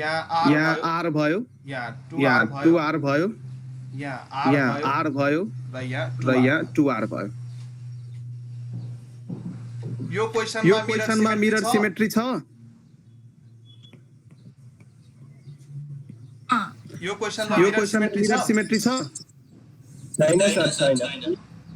यहाँ R भयो यहाँ 2R भयो यहाँ R भयो र यहाँ 2R भयो यो क्वेशनमा मिरर सिमेट्री छ यो क्वेशनमा मिरर सिमेट्री छ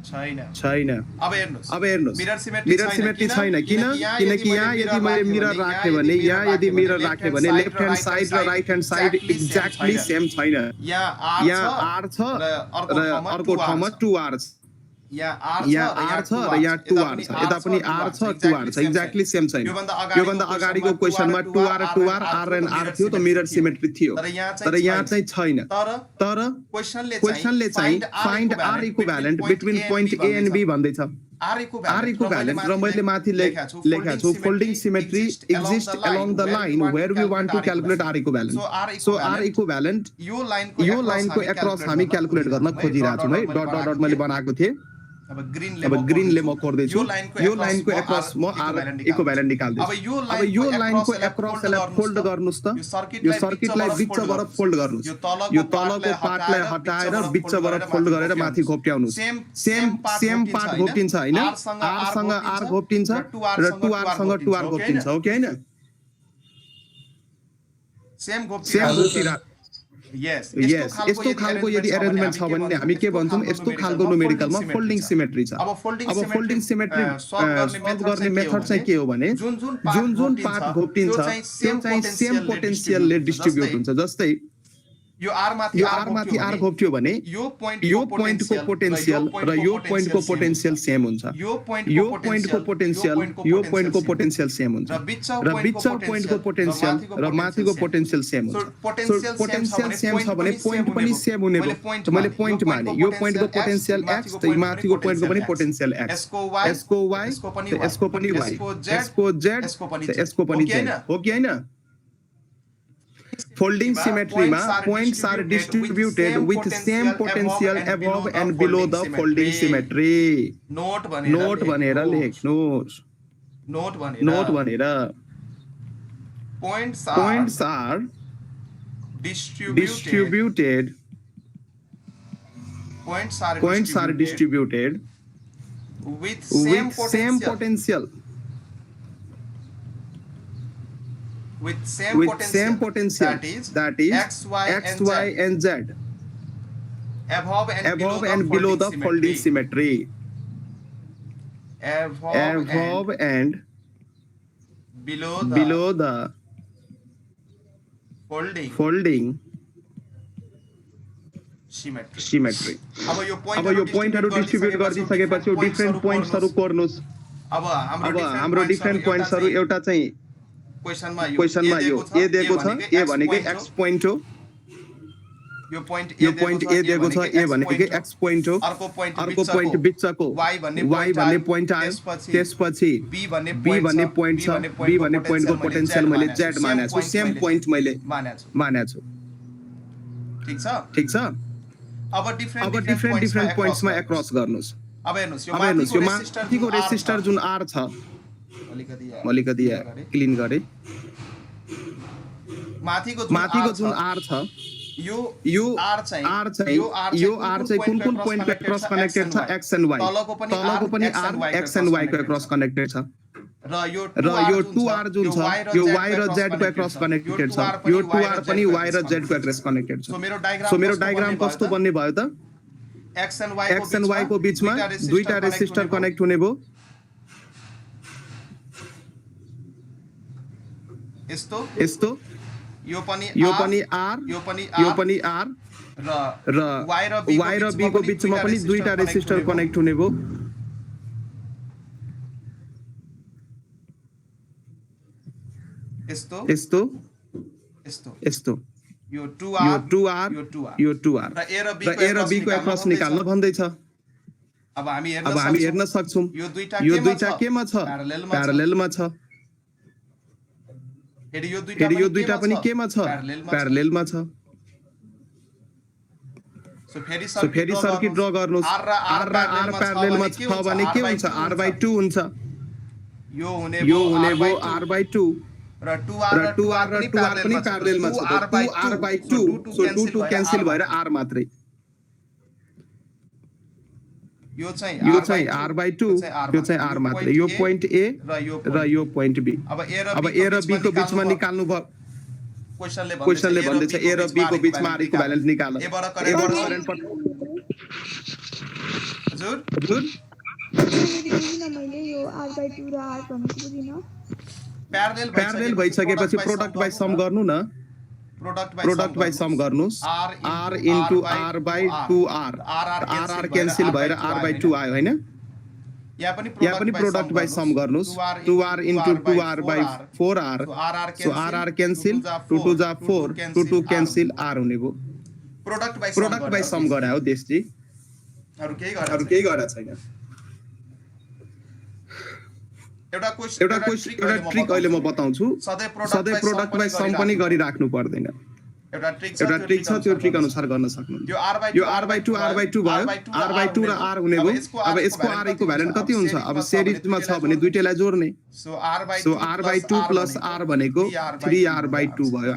छैन अब हेर्नुस् मिरर सिमेट्री छैन किनकि यहाँ यदि मैले मिरर राखे भने यहाँ यदि मिरर राखे भने लेफ्ट ह्यान्ड साइड र right hand side exactly same छैन यहाँ R छ र अर्को ठाउँमा 2R छ यहाँ R छ र यहाँ 2R छ यता पनि R छ 2R छ एक्ज्याक्टली सेम छैन योभन्दा अगाडिको क्वेशनमा 2R R एन्ड R थियो त मिरर सिमेट्री थियो तर यहाँ चाहिँ छैन तर क्वेशनले चाहिँ find R equivalent between point A and B भन्दैछ R equivalent र मैले माथि लेखेको छु folding symmetry exist along the line where we want to calculate R equivalent so R equivalent यो लाइनको एक्रस हामी क्याल्कुलेट गर्न खोजिरहेको छौं है डट डट डट मैले बनाएको थिए अब ग्रीनले म कोर्दै छु यो लाइनको एक्रस म R इक्विभ्यालेन्ट निकाल्दै छु अब यो लाइनको एक्रसलाई फोल्ड गर्नुस् त यो सर्किटलाई बीचबाट फोल्ड गर्नुस् यो तलको पार्टलाई हटाएर बीचबाट फोल्ड गरेर माथि घोप्ट्याउनुस् सेम पार्ट घोप्टिन्छ हैन R सँग R घोप्टिन्छ र 2R सँग 2R घोप्टिन्छ हो कि हैन सेम घोप्टिरा यस यस्तो खालको यदि अरेन्जमेन्ट छ भने हामी के भन्छौं यस्तो खालको न्यूमेरिकलमा फोल्डिङ सिमेट्री छ अब फोल्डिङ सिमेट्री सल्भ गर्ने मेथड चाहिँ के हो भने जुन पार्ट घोप्टिन्छ त्यो चाहिँ सेम पोटेन्शियलले डिस्ट्रिब्युट हुन्छ जस्तै यो R माथि R घोप्ट्यो भने यो पोइन्टको पोटेन्शियल र यो पोइन्टको पोटेन्शियल सेम हुन्छ यो पोइन्टको पोटेन्शियल सेम हुन्छ र बीच पोइन्टको पोटेन्शियल र माथिको पोटेन्शियल सेम हुन्छ पोटेन्शियल सेम छ भने पोइन्ट पनि सेम हुने भयो मैले पोइन्ट माने यो पोइन्टको पोटेन्शियल x त माथिको पोइन्टको पनि पोटेन्शियल x यसको y यसको पनि y यसको z यसको पनि z हो कि हैन Folding symmetry ma points are distributed with same potential above and below the folding symmetry. Note vanera lekhnuस्. Note vanera. Points are distributed. Points are distributed with same potential. With same potential that is x, y, and z above and below the folding symmetry. Above and below the folding symmetry. अब यो पोइन्टहरु distribute गरिसकेपछि different पोइन्ट्सहरु कोर्नुस्. अब हाम्रो different पोइन्ट्सहरु एउटा चाहिँ क्वेशनमा यो ए दिएको छ ए भनेकै x पोइन्ट हो यो पोइन्ट ए दिएको छ ए भनेको x पोइन्ट हो अर्को अर्को पोइन्ट बिचको y भन्ने पोइन्ट आयो त्यसपछि b भन्ने पोइन्ट छ b भन्ने पोइन्टको पोटेन्शियल मैले z मानेको छु सेम पोइन्ट मैले मानेको छु ठीक छ अब अब डिफरेन्ट पोइन्ट्समा एक्रॉस गर्नुस् अब हेर्नुस् यो माथिको रेसिस्टर जुन r छ अलिकति क्लिन गरे माथिको जुन r छ यो r चाहिँ कुन पोइन्टको क्रस कनेक्टेड छ x एन्ड y तलको पनि r x एन्ड y को क्रस कनेक्टेड छ र यो 2r जुन छ यो y र z को क्रस कनेक्टेड छ यो 2r पनि y र z को क्रस कनेक्टेड छ सो मेरो डायग्राम कस्तो बन्ने भयो त x एन्ड y को बीचमा दुईटा रेसिस्टर कनेक्ट हुने भयो यस्तो यो पनि r र y र b को बीचमा पनि दुईटा रेसिस्टर कनेक्ट हुने भयो यस्तो यो 2r र a र b को एक्रॉस निकाल्न भन्दै छ अब हामी हेर्न सक्छौं यो दुईटा केमा छ प्यारललमा छ फेरि यो दुईटा पनि केमा छ प्यारललमा छ सो फेरि सर्किट ड्रा गर्नुस् r र r प्यारललमा छ भने के हुन्छ r/2 हुन्छ यो हुने भयो r/2 र 2r पनि प्यारललमा छ 2r/2 सो 2 क्यान्सल भएर r मात्रै यो चाहिँ r/2 यो चाहिँ r मात्रै यो पोइन्ट a र यो पोइन्ट b अब a र b को बीचमा निकाल्नु भयो क्वेशनले भन्दै छ a र b को बीचमा r इक्विभ्यालेन्ट निकाल हजुर मैले यो r/2 र r भनेको बुझिन प्यारलल भइसकेपछि प्रोडक्ट बाइ सम गर्नु न प्रोडक्ट बाइ सम गर्नुस् r into r/2r r cancel भएर r/2 आयो हैन यहाँ पनि प्रोडक्ट बाइ सम गर्नुस् 2r into 2r/4r so r cancel 2 2 जा 4 2 2 क्यान्सल r हुने भयो प्रोडक्ट बाइ सम गरे हो देशजी अरु केही गरे छैन एउटा ट्रिक अहिले म बताउँछु सधैँ प्रोडक्ट बाइ सम पनि गरिराख्नु पर्दैन एउटा ट्रिक छ त्यो ट्रिक अनुसार गर्न सक्नुहुन्छ यो r/2 r/2 भयो r/2 र r हुने भयो अब यसको r इक्विभ्यालेन्ट कति हुन्छ अब सिरिजमा छ भने दुईटैलाई जोड्ने सो r/2 प्लस r भनेको 3r/2 भयो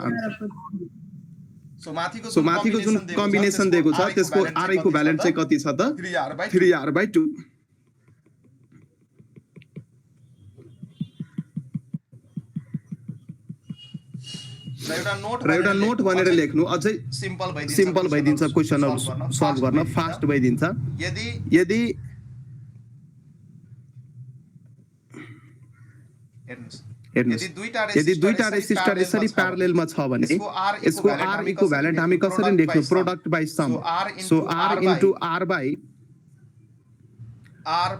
सो माथिको जुन कम्बिनेसन दिएको छ त्यसको r इक्विभ्यालेन्ट चाहिँ कति छ त 3r/2 र एउटा नोट भनेर लेख्नु अझै सिम्पल भइदिन्छ क्वेशनहरु सल्भ गर्न फास्ट भइदिन्छ यदि यदि दुईटा रेसिस्टर यसरी प्यारललमा छ भने यसको r इक्विभ्यालेन्ट हामी कसरी लेख्छौं product by sum so r into r by r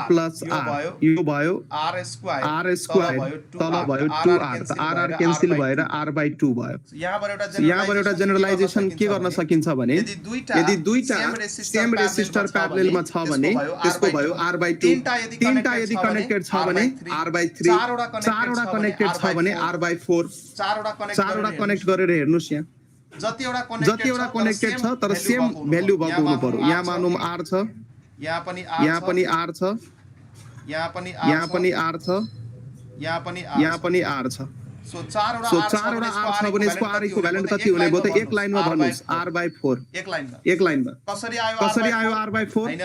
plus r यो भयो r स्क्वायर तल भयो 2r त r क्यान्सल भएर r/2 भयो यहाँबाट एउटा जेनरलाइजेसन के गर्न सकिन्छ भने यदि दुईटा सेम रेसिस्टर प्यारललमा छ भने त्यसको भयो r/2 तीनटा यदि कनेक्टेड छ भने r/3 चारवटा कनेक्टेड छ भने r/4 चारवटा कनेक्ट गरेर हेर्नुस् यहाँ जतिवटा कनेक्टेड छ तर सेम भ्यालु भएको हुनु पर्यो यहाँ मानौं r छ यहाँ पनि r छ यहाँ पनि r छ यहाँ पनि r छ सो चारवटा r छ भने यसको r इक्विभ्यालेन्ट कति हुने भयो त एक लाइनमा भन्नुस् r/4 एक लाइनमा कसरी आयो r/4 हैन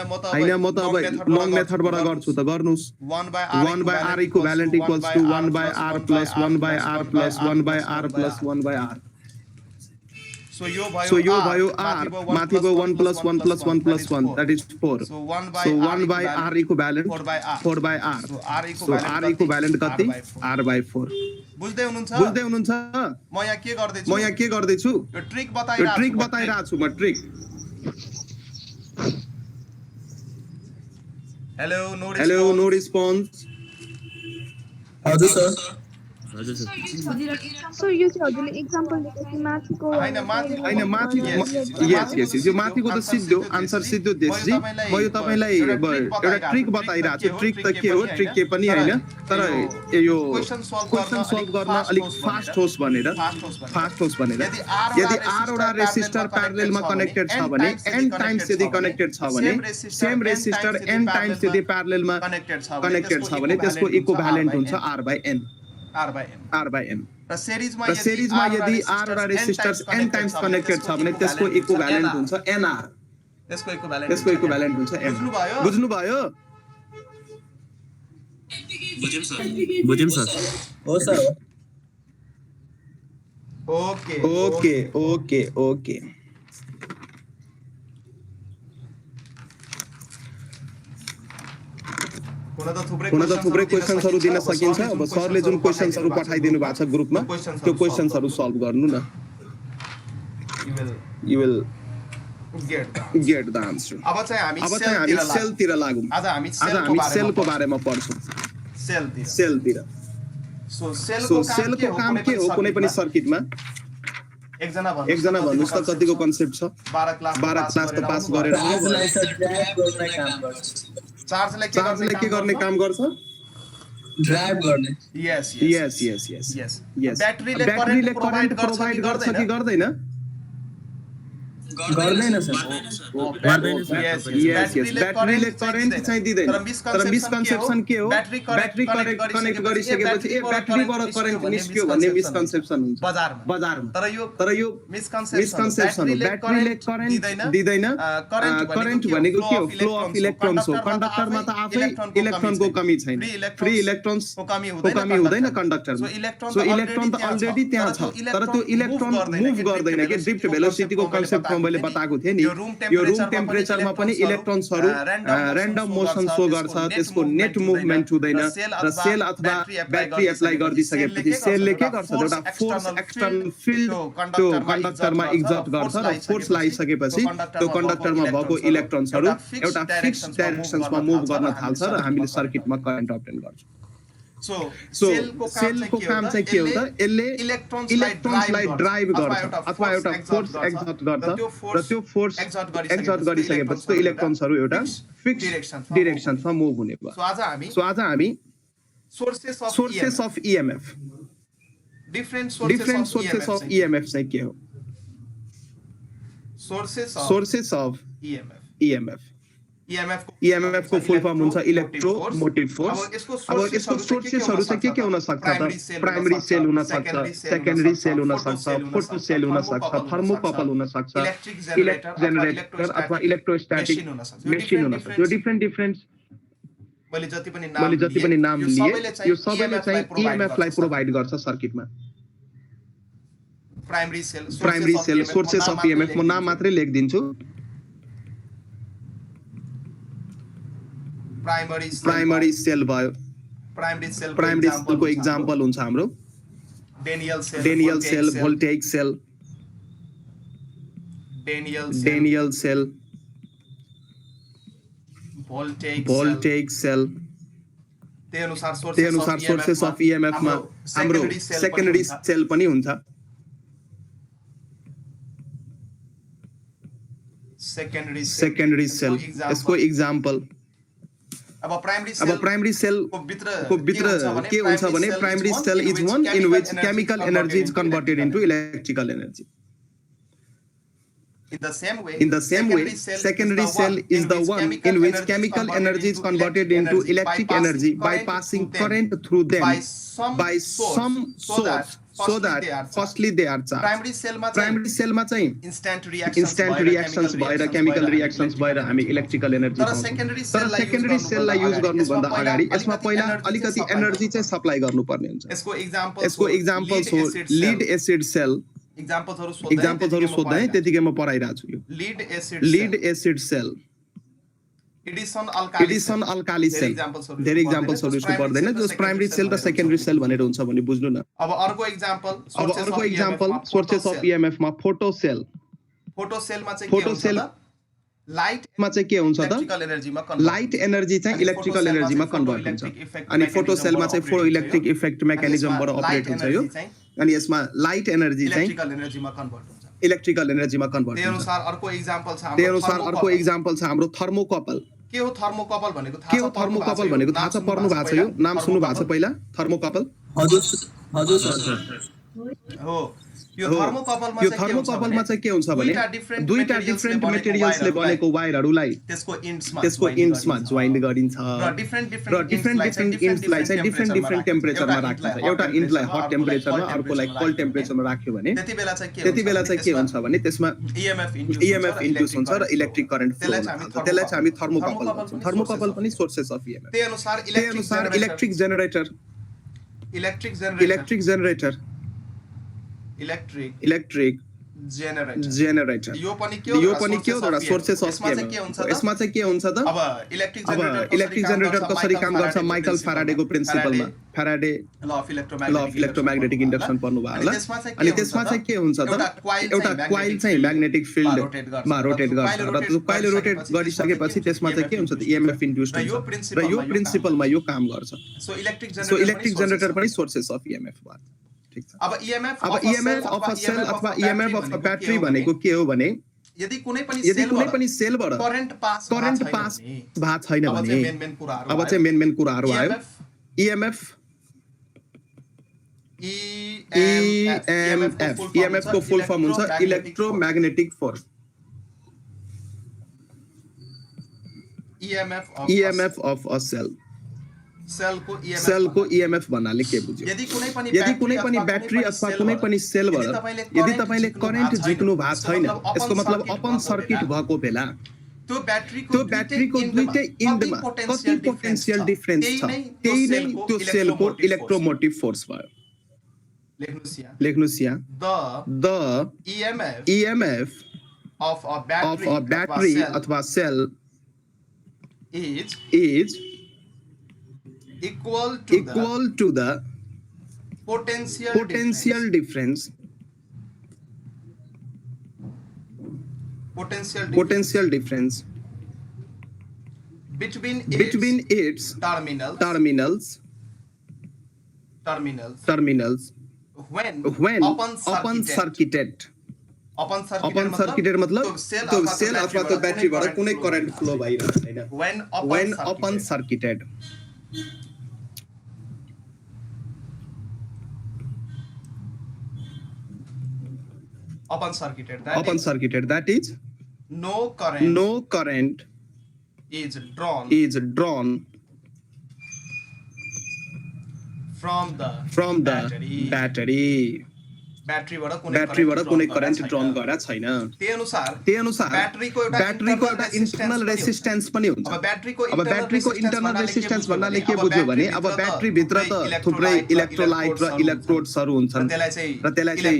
म त अब लङ मेथडबाट गर्छु त गर्नुस् 1/r equivalent equals to 1/r plus 1/r plus 1/r plus 1/r so यो भयो r माथि भयो 1 plus 1 plus 1 plus 1 that is 4 so 1/r equivalent 4/r so r equivalent कति r/4 बुझ्दै हुनुहुन्छ म यहाँ के गर्दै छु यो ट्रिक बताइरा छु म ट्रिक हेलो नो रिस्पोन्स हजुर सर हजुर सर सो यो चाहिँ हजुरले एक्जाम्पल दिएको कि माथिको हैन माथि माथि यस यो माथिको त सिधो आन्सर सिधो देशजी म यो तपाईलाई एउटा ट्रिक बताइरहेको छु ट्रिक त के हो ट्रिक के पनि हैन तर यो क्वेशन सल्भ गर्न अलिक फास्ट होस् भनेर यदि r वटा रेसिस्टर प्यारेललमा कनेक्टेड छ भने n टाइम्स यदि कनेक्टेड छ भने सेम रेसिस्टर n टाइम्स यदि प्यारेललमा कनेक्टेड छ भने त्यसको इक्विभ्यालेन्ट हुन्छ r by n र सिरिजमा यदि r वटा रेसिस्टर्स n टाइम्स कनेक्टेड छ भने त्यसको इक्विभ्यालेन्ट हुन्छ nr त्यसको इक्विभ्यालेन्ट हुन्छ m बुझ्नु भयो बुझ्यौं सर हो सर ओके हुन त थुप्रै क्वेशन्सहरु दिन सकिन्छ अब सरले जुन क्वेशन्सहरु पठाइदिनु भएको छ ग्रुपमा त्यो क्वेशन्सहरु सल्भ गर्नु न you will get the answer अब चाहिँ हामी सेल तिर लागौं आज हामी सेलको बारेमा पढ्छौं सेल तिर सो सेलको काम के हो कुनै पनि सर्किटमा एकजना भन्नुस् त कतिको कन्सेप्ट छ 12 क्लास त पास गरेर चार्जले के गर्ने काम गर्छ ड्राइभ गर्ने यस ब्याट्रीले करेन्ट प्रोवाइड गर्छ कि गर्दैन गर्दैन सर ब्याट्रीले करेन्ट चाहिँ दिदैन तर मिसकन्सेप्सन के हो ब्याट्री कनेक्ट गरिसकेपछि ब्याट्रीबाट करेन्ट निस्क्यो भन्ने मिसकन्सेप्सन हुन्छ बजारमा तर यो मिसकन्सेप्सन हो ब्याट्रीले करेन्ट दिदैन करेन्ट भनेको के हो फ्लो अफ इलेक्ट्रोन्स हो कन्डक्टरमा त आफै इलेक्ट्रोनको कमी छैन फ्री इलेक्ट्रोन्सको कमी हुँदैन कन्डक्टरमा सो इलेक्ट्रोन त अलरेडी त्यहाँ छ तर त्यो इलेक्ट्रोन मुभ गर्दैन के ड्रिफ्ट भेलोसिटीको कन्सेप्ट मैले बताएको थिए नि यो रुम टेम्परेचरमा पनि इलेक्ट्रोन्सहरु र्यान्डम मोसन शो गर्छ त्यसको नेट मुभमेन्ट हुँदैन र सेल अथवा ब्याट्री एप्लाई गर्दिसकेपछि सेलले के गर्छ एउटा फोर्स एक्सटर्नल फिल्ड त्यो कन्डक्टरमा एक्जर्ट गर्छ र फोर्स लगाइसकेपछि त्यो कन्डक्टरमा भएको इलेक्ट्रोन्सहरु एउटा फिक्स डाइरेक्सनमा मुभ गर्न थाल्छ र हामीले सर्किटमा करेन्ट अब्टेन गर्छौं सो सेलको काम चाहिँ के हो त यसले इलेक्ट्रोन्सलाई ड्राइभ गर्छ अथवा एउटा फोर्स एक्जर्ट गर्छ र त्यो फोर्स एक्जर्ट गरिसकेपछि त्यो इलेक्ट्रोन्सहरु एउटा फिक्स डाइरेक्सनमा मुभ हुने भयो सो आज हामी sources of EMF different sources of EMF चाहिँ के हो सोर्सेस अफ EMF को फुल फर्म हुन्छ इलेक्ट्रोमोटिभ फोर्स अब यसको सोर्सेसहरु चाहिँ के हुन सक्छ त प्राइमरी सेल हुन सक्छ सेकेन्डरी सेल हुन सक्छ फोटो सेल हुन सक्छ थर्मोकपल हुन सक्छ इलेक्ट्रिक जेनरेटर अथवा इलेक्ट्रोस्ट्याटिक मेसिन हुन सक्छ यो डिफरेन्ट मैले जति पनि नाम लिए यो सबैले चाहिँ EMF लाई प्रोवाइड गर्छ सर्किटमा primary cell sources of EMF म नाम मात्रै लेखिदिन्छु प्राइमरी सेल भयो प्राइमरी सेलको एक्जाम्पल हुन्छ हाम्रो Daniell cell voltage cell voltage cell त्यही अनुसार सोर्सेस अफ EMF मा हाम्रो सेकेन्डरी सेल पनि हुन्छ सेकेन्डरी सेल यसको एक्जाम्पल अब प्राइमरी सेल को भित्र के हुन्छ भने primary cell is one in which chemical energy is converted into electrical energy In the same way, secondary cell is the one in which chemical energy is converted into electric energy by passing current through them by some source, so that firstly they are charged. Primary cell मा चाहिँ instant reactions भएर chemical reactions भएर हामी electrical energy पाउँछौं. तर secondary cell लाई use गर्नु भन्दा अगाडि यसमा पहिला अलिकति एनर्जी चाहिँ सप्लाई गर्नुपर्ने हुन्छ. यसको एक्जाम्पल्स हो lead acid cell. एक्जाम्पल्सहरु सोध्दै त्यतिकै म पढाइराछु यो lead acid cell Edison alkali cell धेरै एक्जाम्पल्सहरु यसको पर्दैन जस प्राइमरी सेल र सेकेन्डरी सेल भनेर हुन्छ भने बुझ्नु न अब अर्को एक्जाम्पल सोर्सेस अफ EMF मा फोटो सेल मा चाहिँ के हुन्छ मा चाहिँ के हुन्छ त इलेक्ट्रिकल एनर्जीमा लाइट एनर्जी चाहिँ इलेक्ट्रिकल एनर्जीमा कन्भर्ट हुन्छ अनि फोटो सेलमा चाहिँ फोटो इलेक्ट्रिक इफेक्ट मेकानिजमबाट अपरेट हुन्छ यो अनि यसमा लाइट एनर्जी चाहिँ इलेक्ट्रिकल एनर्जीमा कन्भर्ट हुन्छ इलेक्ट्रिकल एनर्जीमा कन्भर्ट त्यही हुन्छ अनुसार अर्को एक्जाम्पल छ त्यही अनुसार अर्को एक्जाम्पल छ हाम्रो थर्मोकपल के हो थर्मोकपल भनेको के हो थर्मोकपल भनेको थाहा छ पर्नु भएको छ यो नाम सुन्नु भएको छ पहिला थर्मोकपल हजुर हजुर सर हो यो हो थर्मोकपलमा यो थर्मोकपलमा चाहिँ के हुन्छ भने दुईटा डिफरेन्ट मेटेरियल्सले बनेको वायरहरूलाई त्यसको त्यसको इन्ड्समा जोइन गरिन्छ र डिफरेन्ट र डिफरेन्ट इन्ड्सलाई चाहिँ डिफरेन्ट टेम्परेचरमा राखिन्छ एउटा इन्डलाई हट टेम्परेचरमा अर्कोलाई कोल्ड टेम्परेचरमा राख्यो भने त्यति बेला चाहिँ के हुन्छ भने त्यसमा EMF इन्ड्युस हुन्छ र इलेक्ट्रिक करेन्ट फ्लो हुन्छ त्यसलाई चाहिँ हामी थर्मोकपल भन्छौँ थर्मोकपल पनि सोर्सेस अफ EMF त्यही अनुसार इलेक्ट्रिक जेनेरेटर इलेक्ट्रिक जेनेरेटर यो पनि के हो एउटा सोर्सेस अफ EMF यसमा चाहिँ के हुन्छ त अब इलेक्ट्रिक जेनेरेटर कसरी काम गर्छ Michael फ्याराडेको प्रिन्सिपलमा Faraday law of electromagnetic induction पढ्नु भयो होला अनि त्यसमा चाहिँ के हुन्छ त एउटा क्वाइल चाहिँ म्याग्नेटिक फिल्डमा रोटेट गर्छ र त्यो क्वाइल रोटेट गरिसकेपछि त्यसमा चाहिँ के हुन्छ त EMF इन्ड्युस्ड हुन्छ र यो प्रिन्सिपलमा यो काम गर्छ सो इलेक्ट्रिक जेनेरेटर पनि सोर्सेस अफ EMF भयो ठीक छ अब EMF अफ अ सेल अथवा EMF अफ अ ब्याट्री भनेको के हो भने यदि कुनै पनि सेलबाट करेन्ट पास भएको छैन भने अब चाहिँ मेन कुराहरू आयो EMF को फुल फर्म हुन्छ electromagnetic force EMF of a सेलको EMF भन्नाले के बुझ्यो यदि कुनै पनि ब्याट्री अथवा कुनै पनि सेलबाट यदि तपाईले करेन्ट झिक्नु भएको छैन यसको मतलब ओपन सर्किट भएको बेला त्यो ब्याट्रीको दुईटै इन्डमा कति पोटेन्शियल डिफरेन्स छ त्यही नै त्यो सेलको इलेक्ट्रोमोटिभ फोर्स भयो लेख्नुस् यहाँ the EMF of a battery अथवा cell is equal to the potential difference between its terminals when open circuited मतलब त्यो सेल अथवा त्यो ब्याट्रीबाट कुनै करेन्ट फ्लो भइरहेको छैन when open circuited open circuited that is no current is drawn from the battery ब्याट्रीबाट कुनै current drawn गरेको छैन त्यही अनुसार ब्याट्रीको एउटा इन्टरनल रेसिस्टेन्स पनि हुन्छ अब ब्याट्रीको इन्टरनल रेसिस्टेन्स भन्नाले के बुझ्यो भने अब ब्याट्री भित्र त थुप्रै इलेक्ट्रोलाइट र इलेक्ट्रोड्सहरू हुन्छन् र त्यसलाई चाहिँ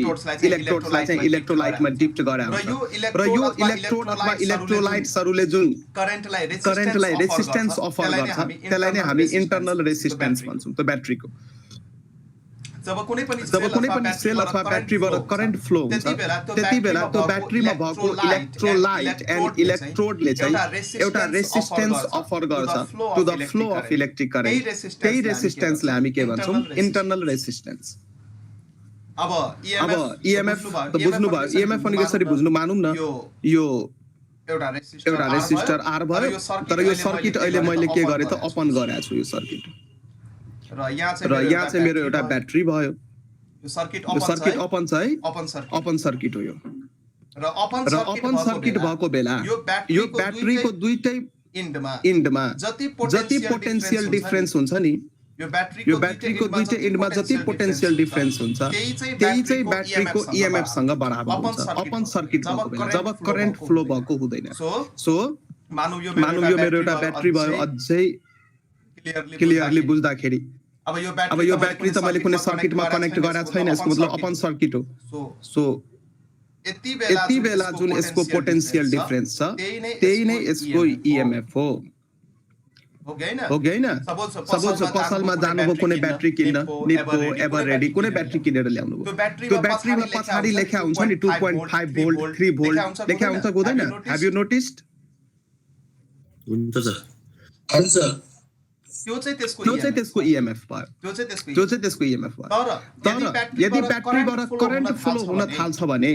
इलेक्ट्रोड्सलाई चाहिँ इलेक्ट्रोलाइटमा डिप्ट गरे हुन्छ र यो इलेक्ट्रोड अथवा इलेक्ट्रोलाइट्सहरूले जुन करेन्टलाई रेसिस्टेन्स अफर गर्छ त्यसलाई नै हामी इन्टरनल रेसिस्टेन्स भन्छौँ त्यो ब्याट्रीको जब कुनै पनि सेल अथवा ब्याट्रीबाट करेन्ट फ्लो हुन्छ त्यति बेला त्यो ब्याट्रीमा भएको इलेक्ट्रोलाइट एन्ड इलेक्ट्रोडले चाहिँ एउटा रेसिस्टेन्स अफर गर्छ to the flow of electric current त्यही रेसिस्टेन्सलाई हामी के भन्छौँ इन्टरनल रेसिस्टेन्स अब EMF त बुझ्नु भयो EMF पनि कसरी बुझ्नु मानौँ न यो एउटा रेसिस्टर R भयो तर यो सर्किट अहिले मैले के गरे त ओपन गरेको छु यो सर्किट र यहाँ चाहिँ मेरो एउटा ब्याट्री भयो यो सर्किट ओपन छ है ओपन सर्किट हो यो र ओपन सर्किट भएको बेला यो ब्याट्रीको दुईटै इन्डमा जति पोटेन्शियल डिफरेन्स हुन्छ नि यो ब्याट्रीको दुईटै इन्डमा जति पोटेन्शियल डिफरेन्स हुन्छ त्यही चाहिँ ब्याट्रीको EMF सँग बराबर हुन्छ ओपन सर्किट भएको बेला जब करेन्ट फ्लो भएको हुँदैन सो मानौ यो मेरो एउटा ब्याट्री भयो अझै क्लियरली बुझ्दाखेरि अब यो ब्याट्री त मैले कुनै सर्किटमा कनेक्ट गरेको छैन यसको मतलब ओपन सर्किट हो सो यति बेला जुन यसको पोटेन्शियल डिफरेन्स छ त्यही नै यसको EMF हो हैन सपोज पसलमा जानुभयो कुनै ब्याट्री किन्न निप्पो एभर रेडी कुनै ब्याट्री किनेर ल्याउनु भयो त्यो ब्याट्रीमा पछाडी लेखा हुन्छ नि 2.5 भोल्ट 3 भोल्ट लेखा हुन्छ हुँदैन हैव यु नोटिस्ड हुन्छ सर हजुर सर त्यो चाहिँ त्यसको त्यो चाहिँ EMF त्यसको भयो। EMF भयो त्यो चाहिँ त्यसको त्यो चाहिँ त्यसको EMF भयो तर यदि ब्याट्रीबाट करेन्ट फ्लो हुन थाल्छ भने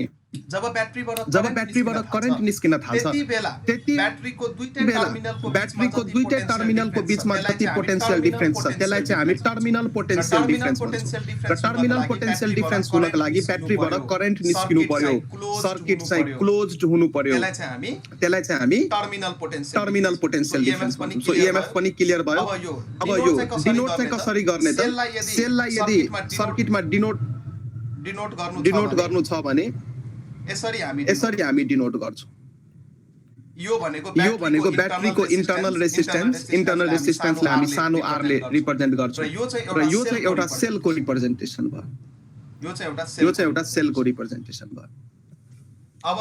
जब ब्याट्रीबाट करेन्ट निस्किन थाल्छ त्यति बेला त्यति ब्याट्रीको दुईटै बेला टर्मिनलको टर्मिनलको बिचमा जति पोटेन्शियल डिफरेन्स छ त्यसलाई चाहिँ हामी टर्मिनल पोटेन्शियल डिफरेन्स भन्छौँ र टर्मिनल पोटेन्शियल डिफरेन्स हुनको लागि ब्याट्रीबाट करेन्ट निस्किनु पर्यो सर्किट चाहिँ क्लोज्ड हुनु पर्यो त्यसलाई चाहिँ हामी टर्मिनल पोटेन्शियल डिफरेन्स भन्छौँ सो EMF पनि क्लियर भयो अब यो डिनोट चाहिँ कसरी गर्ने त सेललाई यदि सर्किटमा डिनोट गर्नु छ भने यसरी हामी डिनोट गर्छौँ यो भनेको ब्याट्रीको इन्टरनल रेसिस्टेन्सलाई हामी सानो r ले रिप्रेजेन्ट गर्छौँ र यो चाहिँ एउटा सेलको रिप्रेजेन्टेसन भयो यो चाहिँ एउटा सेलको रिप्रेजेन्टेसन भयो अब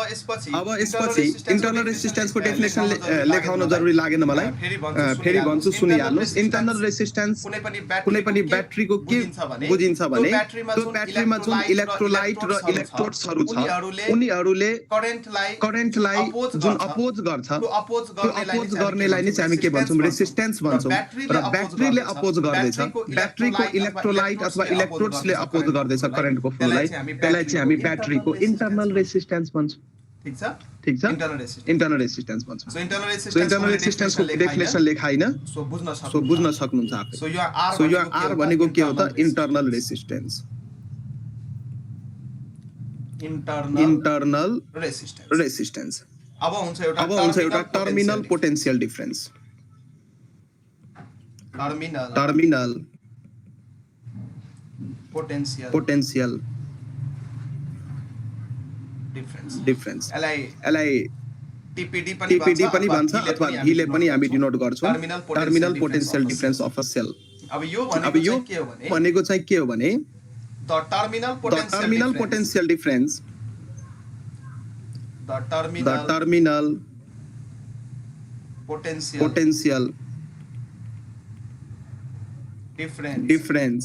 यसपछि इन्टरनल रेसिस्टेन्सको डेफिनेसन लेखाउन जरुरी लागेन मलाई फेरि भन्छु सुनिहाल्नुहोस् इन्टरनल रेसिस्टेन्स कुनै पनि ब्याट्रीको के बुझिन्छ भने त्यो ब्याट्रीमा जुन इलेक्ट्रोलाइट र इलेक्ट्रोड्सहरू छ उनीहरूले करेन्टलाई जुन अपोज गर्छ त्यो अपोज गर्नेलाई नै चाहिँ हामी के भन्छौँ रेसिस्टेन्स भन्छौँ र ब्याट्रीले अपोज गर्दैछ ब्याट्रीको इलेक्ट्रोलाइट अथवा इलेक्ट्रोड्सले अपोज गर्दैछ करेन्टको फ्लोलाई त्यसलाई चाहिँ हामी ब्याट्रीको इन्टरनल रेसिस्टेन्स भन्छौँ ठीक छ इन्टरनल रेसिस्टेन्स भन्छ सो इन्टरनल रेसिस्टेन्सको डेफिनेसन लेखाइन सो बुझ्न सक्नुहुन्छ आफै सो यो r भनेको के हो त इन्टरनल रेसिस्टेन्स इन्टरनल रेसिस्टेन्स अब हुन्छ एउटा terminal potential difference terminal potential difference एलाई टिपीडी पनि भन्छ अथवा v ले पनि हामी डिनोट गर्छौं terminal potential difference of a cell अब यो भनेको चाहिँ के हो भने the terminal potential difference the terminal potential difference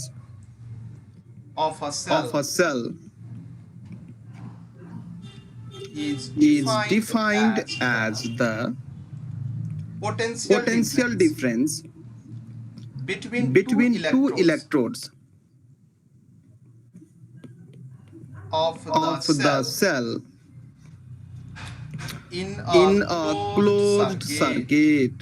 of a cell is defined as the potential difference between two electrodes of the cell in a closed circuit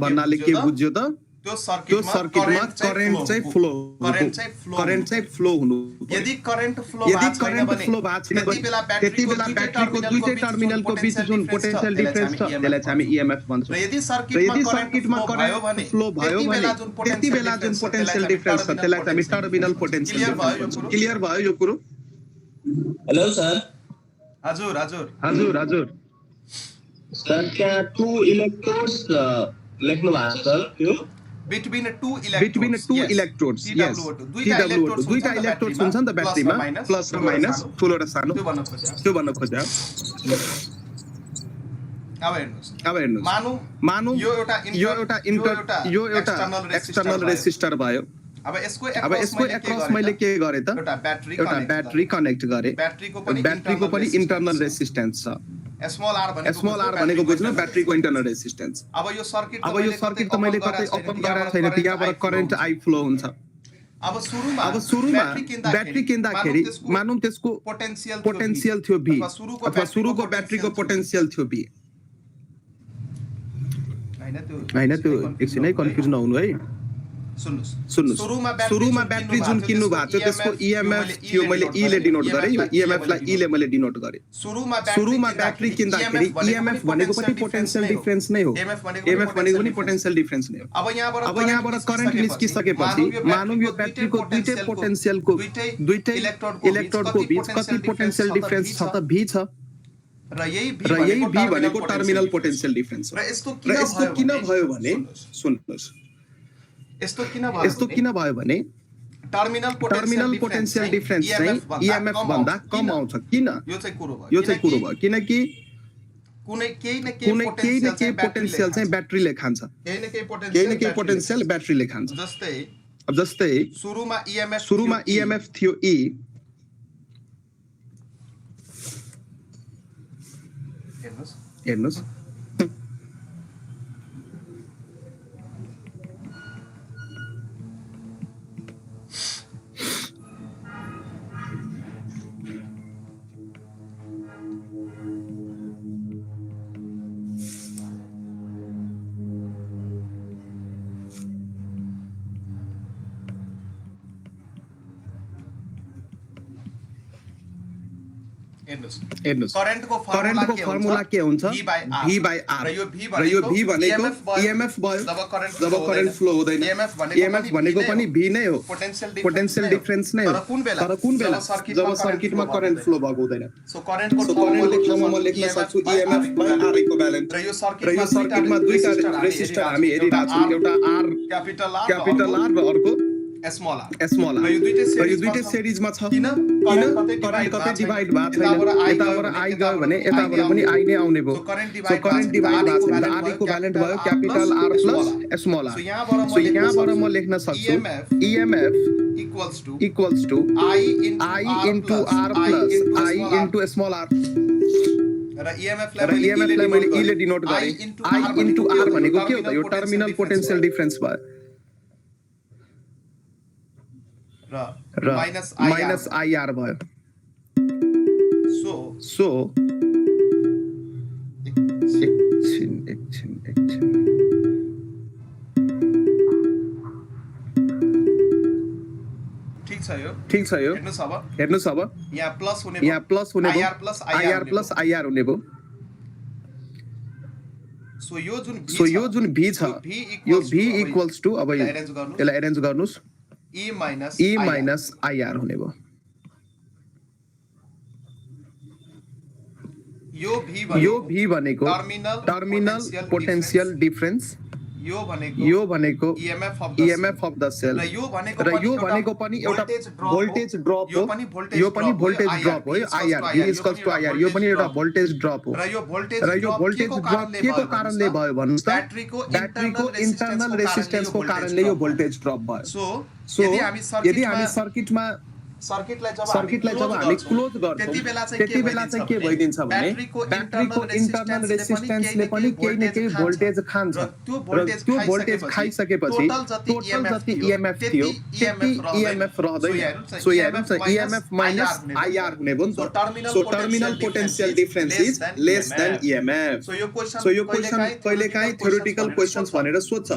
भन्नाले के बुझ्यो त त्यो सर्किटमा करेन्ट चाहिँ फ्लो हुनु यदि करेन्ट फ्लो भएको छैन त्यति बेला ब्याट्रीको दुईटै टर्मिनलको बीच जुन पोटेन्शियल डिफरेन्स छ त्यसलाई चाहिँ हामी EMF भन्छौँ र यदि सर्किटमा करेन्ट फ्लो भयो भने त्यति बेला जुन पोटेन्शियल डिफरेन्स छ त्यसलाई चाहिँ हामी टर्मिनल पोटेन्शियल डिफरेन्स भन्छौँ क्लियर भयो यो कुरो हेलो सर हजुर सर क्या टु इलेक्ट्रोड्स लेख्नु भएको सर त्यो between two electrodes yes TW2 दुईटा इलेक्ट्रोड्स हुन्छ नि त ब्याट्रीमा प्लस र माइनस ठुलो र सानो त्यो भन्न खोज्या अब हेर्नुस् मानौ यो एउटा एक्सटर्नल रेसिस्टर भयो अब यसको एक्रस मैले के गरे त एउटा ब्याट्री कनेक्ट गरे ब्याट्रीको पनि इन्टरनल रेसिस्टेन्स छ स्मल r भनेको बुझ्नु ब्याट्रीको इन्टरनल रेसिस्टेन्स अब यो सर्किट त मैले कतै ओपन गरेको छैन त्यहाँबाट करेन्ट आई फ्लो हुन्छ अब सुरुमा ब्याट्री किन्दाखेरि मानौं त्यसको पोटेन्शियल थियो v अथवा सुरुको ब्याट्रीको पोटेन्शियल थियो v हैन त्यो एकछिन है कन्फ्युज नहुनु है सुन्नुस् सुरुमा ब्याट्री जुन किन्नु भएको थियो त्यसको EMF थियो मैले E ले डिनोट गरे यो EMF लाई E ले मैले डिनोट गरे सुरुमा ब्याट्री किन्दाखेरि EMF भनेको पनि पोटेन्शियल डिफरेन्स नै हो EMF भनेको पनि पोटेन्शियल डिफरेन्स नै हो अब यहाँबाट करेन्ट निस्किसकेपछि मानौं यो ब्याट्रीको दुईटै पोटेन्शियलको दुईटै इलेक्ट्रोडको बीच कति पोटेन्शियल डिफरेन्स छ त v छ र यही v भनेको टर्मिनल पोटेन्शियल डिफरेन्स हो र यस्तो किन भयो भने सुन्नुस् यस्तो किन भयो भने टर्मिनल पोटेन्शियल डिफरेन्स चाहिँ EMF भन्दा कम आउँछ किन यो चाहिँ कुरो भयो किनकि कुनै केही न केही पोटेन्शियल चाहिँ ब्याट्रीले खान्छ केही न केही पोटेन्शियल ब्याट्रीले खान्छ जस्तै सुरुमा EMF थियो E हेर्नुस् हेर्नुस् करेन्टको करेन्टको फर्मुला के हुन्छ V by R र यो र यो V भनेको EMF भयो जब जब करेन्ट फ्लो हुँदैन EMF EMF भनेको पनि V नै हो पोटेन्शियल पोटेन्शियल डिफरेन्स नै हो तर कुन बेला जब सर्किटमा करेन्ट फ्लो भएको हुँदैन सो करेन्टको फर्मुला म लेख्न सक्छु EMF by R इक्विभ्यालेन्ट र यो सर्किटमा दुईटा रेसिस्टर हामी हेरिरहेछौँ एउटा R क्यापिटल R र अर्को स्मल स्मल र यो दुईटै सिरिजमा छ किन करेन्ट कतै डिभाइड भएको छैन यताबाट I गयो भने यताबाट पनि I नै आउने भयो so current so current divide भएको छ R इक्विभ्यालेन्ट भयो capital R plus small r so so यहाँबाट म लेख्न सक्छु EMF equals to I into R plus I into small r र EMF र EMF लाई मैले E ले डिनोट गरे I into R भनेको के हो त यो टर्मिनल पोटेन्शियल डिफरेन्स भयो र माइनस IR भयो सो एकछिन ठीक छ यो हेर्नुस् अब यहाँ प्लस हुने भयो IR प्लस IR हुने भयो सो यो जुन V छ यो V इक्वल्स टु अब यसलाई अरेन्ज गर्नुस् E minus IR हुने भयो यो V भनेको टर्मिनल पोटेन्शियल डिफरेन्स यो भनेको EMF अफ द सेल र यो भनेको पनि एउटा भोल्टेज ड्रप हो यो पनि भोल्टेज ड्रप हो IR V equals to IR यो पनि एउटा भोल्टेज ड्रप हो र यो भोल्टेज ड्रप के को कारणले भयो भन्नुस् त ब्याट्रीको इन्टरनल रेजिस्टेन्सको कारणले यो भोल्टेज ड्रप भयो सो यदि हामी सर्किटलाई जब हामी क्लोज गर्छौं त्यति बेला चाहिँ के भइदिन्छ भने ब्याट्रीको इन्टरनल रेजिस्टेन्सले पनि केही न केही भोल्टेज खान्छ र त्यो भोल्टेज खाइसकेपछि टोटल जति EMF थियो त्यति EMF रहदैन सो हेर्नुस् EMF माइनस IR हुने भयो नि त so terminal potential difference is less than EMF so यो क्वेशन कहिलेकाहीँ थ्योरेटिकल क्वेशन्स भनेर सोध्छ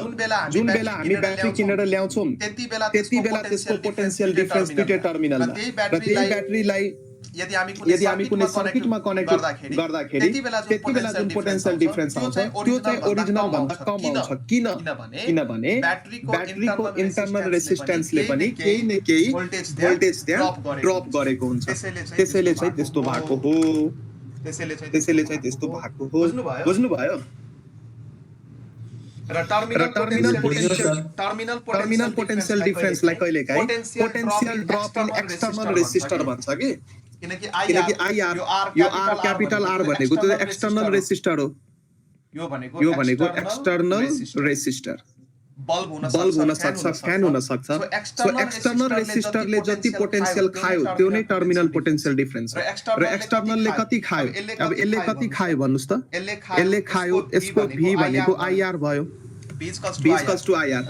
जुन बेला हामी ब्याट्री किनेर ल्याउँछौं त्यति बेला त्यसको पोटेन्शियल डिफरेन्स दुईटै टर्मिनल र त्यही ब्याट्रीलाई यदि हामी कुनै सर्किटमा कनेक्ट गर्दाखेरि त्यति बेला जुन पोटेन्शियल डिफरेन्स आउँछ त्यो चाहिँ ओरिजिनल भन्दा कम आउँछ किनभने ब्याट्रीको इन्टरनल रेजिस्टेन्सले पनि केही न केही भोल्टेज त्यहाँ ड्रप गरेको हुन्छ त्यसैले चाहिँ त्यस्तो भएको हो बुझ्नुभयो र टर्मिनल पोटेन्शियल डिफरेन्सलाई कहिलेकाहीँ potential drop in external resistor भन्छ कि किनकि IR यो R क्यापिटल R भनेको त्यो एक्सटर्नल रेजिस्टर हो यो भनेको एक्सटर्नल रेजिस्टर बल्ब हुन सक्छ फ्यान हुन सक्छ सो एक्सटर्नल रेजिस्टरले जति पोटेन्शियल खायो त्यो नै टर्मिनल पोटेन्शियल डिफरेन्स र एक्सटर्नलले कति खायो अब यसले कति खायो भन्नुस् त यसले खायो यसको V भनेको IR भयो V इक्वल्स टु IR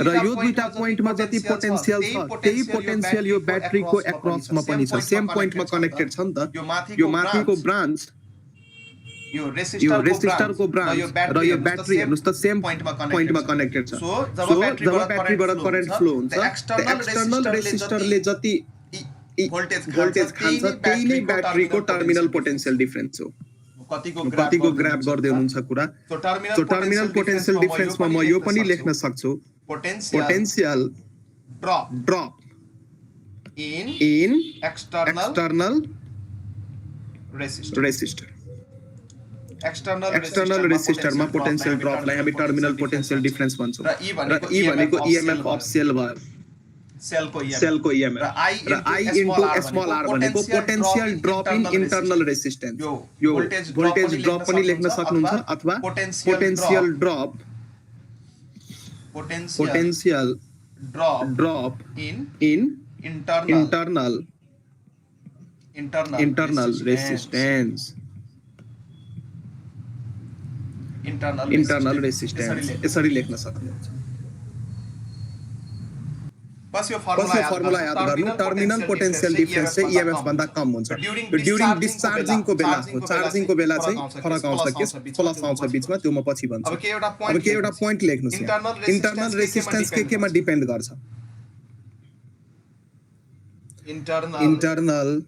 र यो दुईटा पोइन्टमा जति पोटेन्शियल छ त्यही पोटेन्शियल यो ब्याट्रीको एक्रसमा पनि छ सेम पोइन्टमा कनेक्टेड छ नि त यो माथिको ब्रान्च यो रेजिस्टरको ब्रान्च र यो ब्याट्री हेर्नुस् त सेम पोइन्टमा कनेक्टेड छ सो जब ब्याट्रीबाट करेन्ट फ्लो हुन्छ एक्सटर्नल रेजिस्टरले जति भोल्टेज खान्छ त्यही नै ब्याट्रीको टर्मिनल पोटेन्शियल डिफरेन्स हो कतिको ग्राफ गर्दै हुनुहुन्छ कुरा सो टर्मिनल पोटेन्शियल डिफरेन्समा म यो पनि लेख्न सक्छु potential drop in external resistor external रेजिस्टरमा पोटेन्शियल ड्रपलाई हामी टर्मिनल पोटेन्शियल डिफरेन्स भन्छौं र E भनेको EMF अफ सेल भयो सेलको EMF र I into स्मल r भनेको potential drop in internal resistance यो भोल्टेज ड्रप पनि लेख्न सक्नुहुन्छ अथवा potential drop in internal resistance internal resistance यसरी लेख्न सक्नुहुन्छ। बस यो फर्मुला याद गर्नु, टर्मिनल पोटेन्शियल डिफरेन्स चाहिँ ईएमएफ भन्दा कम हुन्छ। ड्युरिङ डिस्चार्जिङको बेला हो, चार्जिङको बेला चाहिँ फरक आउँछ के प्लस आउँछ बीचमा, त्यो म पछि भन्छु। अब के एउटा पोइन्ट लेख्नुस् यहाँ, इन्टरनल रेसिस्टेन्स केमा डिपेन्ड गर्छ? इन्टरनल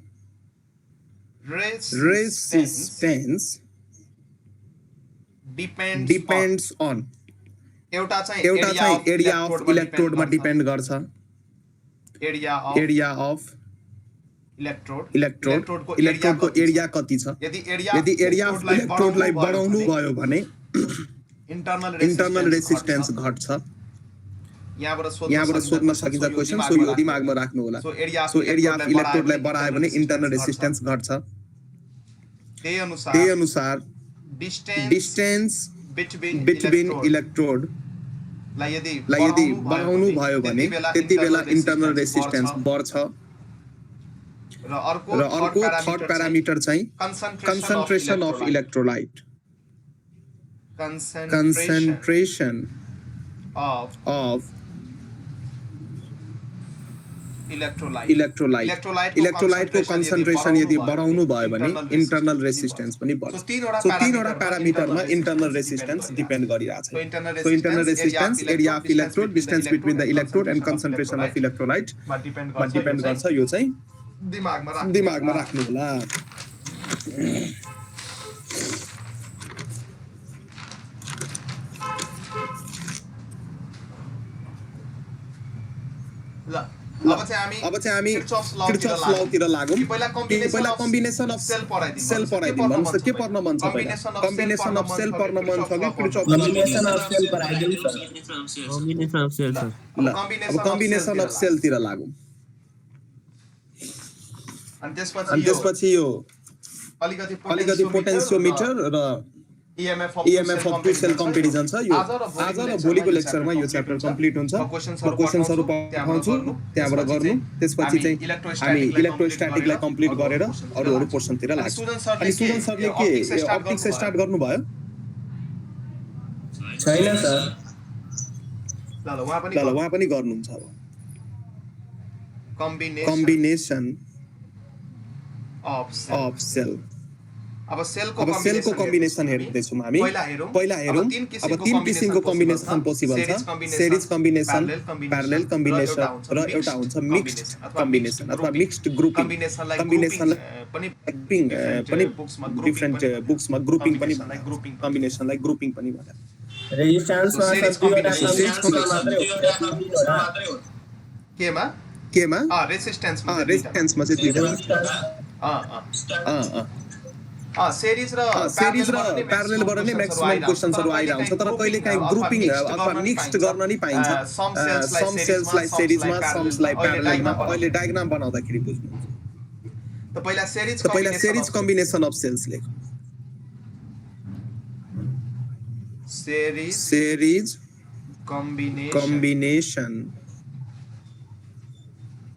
रेसिस्टेन्स डिपेन्ड्स अन एउटा चाहिँ एरिया अफ इलेक्ट्रोडमा डिपेन्ड गर्छ। एरिया अफ इलेक्ट्रोडको एरिया कति छ? यदि एरिया अफ इलेक्ट्रोडलाई बढाउनु भयो भने इन्टरनल रेसिस्टेन्स घट्छ। यहाँबाट सोध्न सकिन्छ क्वेशन, सो यो दिमागमा राख्नु होला। सो एरिया अफ इलेक्ट्रोडलाई बढायो भने इन्टरनल रेसिस्टेन्स घट्छ। त्यही अनुसार डिस्टेन्स बिट्विन इलेक्ट्रोड लाई यदि बढाउनु भयो भने त्यति बेला इन्टरनल रेसिस्टेन्स बढ्छ। र अर्को थर्ड प्यारामिटर चाहिँ concentration of electrolyte, concentration of इलेक्ट्रोलाइटको कन्सन्ट्रेसन यदि बढाउनु भयो भने इन्टरनल रेसिस्टेन्स पनि बढ्छ। सो तीनवटा प्यारामिटरमा इन्टरनल रेसिस्टेन्स डिपेन्ड गरिरहेछ। So internal resistance area of electrode, distance between the electrode and concentration of electrolyte मा डिपेन्ड गर्छ। यो चाहिँ दिमागमा राख्नु होला। अब चाहिँ हामी किर्चोफ्स लतिर लागौं। पहिला कम्बिनेसन अफ सेल पढाइदिउँ। भन्नुस् के पढ्न मन छ? पहिला कम्बिनेसन अफ सेल पढ्न मन छ कि किर्चोफ्स? कम्बिनेसन अफ सेल पढाइदिउँ sir. Combination of cell sir. ल अब कम्बिनेसन अफ सेलतिर लागौं। अनि त्यसपछि यो अलिकति पोटेन्सियोमिटर र EMF of two cell comparison छ। यो आज र भोलिको लेक्चरमा यो च्याप्टर कम्प्लिट हुन्छ। म क्वेशन्सहरु पठाउँछु, त्यहाँबाट गर्नु। त्यसपछि चाहिँ हामी इलेक्ट्रोस्ट्याटिकलाई कम्प्लिट गरेर अरूहरु पोर्सनतिर लाग्छौं। अनि सुदन सरले के अप्टिक्स स्टार्ट गर्नु भयो? छैन सर। ल उहाँ पनि गर्नुहुन्छ। अब कम्बिनेसन अफ सेल। अब सेलको कम्बिनेसन हेर्दैछौँ हामी। पहिला हेरौँ। अब तीन किसिमको कम्बिनेसन पोसिबल छ। सिरिज कम्बिनेसन, प्यारलल कम्बिनेसन र एउटा हुन्छ मिक्स्ड कम्बिनेसन अथवा मिक्स्ड ग्रुपिङ। कम्बिनेसनलाई पनि डिफरेन्ट बुक्समा ग्रुपिङ पनि भन्छ। कम्बिनेसनलाई ग्रुपिङ पनि भन्छ। रेजिस्टेन्समा केमा रेजिस्टेन्समा चाहिँ सिरिज र प्यारललबाट नै म्याक्सिमम क्वेशन्सहरु आइरहन्छ। तर कहिलेकाहीँ ग्रुपिङ अथवा मिक्स्ड गर्न नि पाइन्छ। सम सेल्सलाई सिरिजमा, सम्सलाई प्यारललमा। अहिले डायग्राम बनाउँदाखेरि बुझ्नुहुन्छ। त पहिला सिरिज कम्बिनेसन अफ सेल्स लेख। Series combination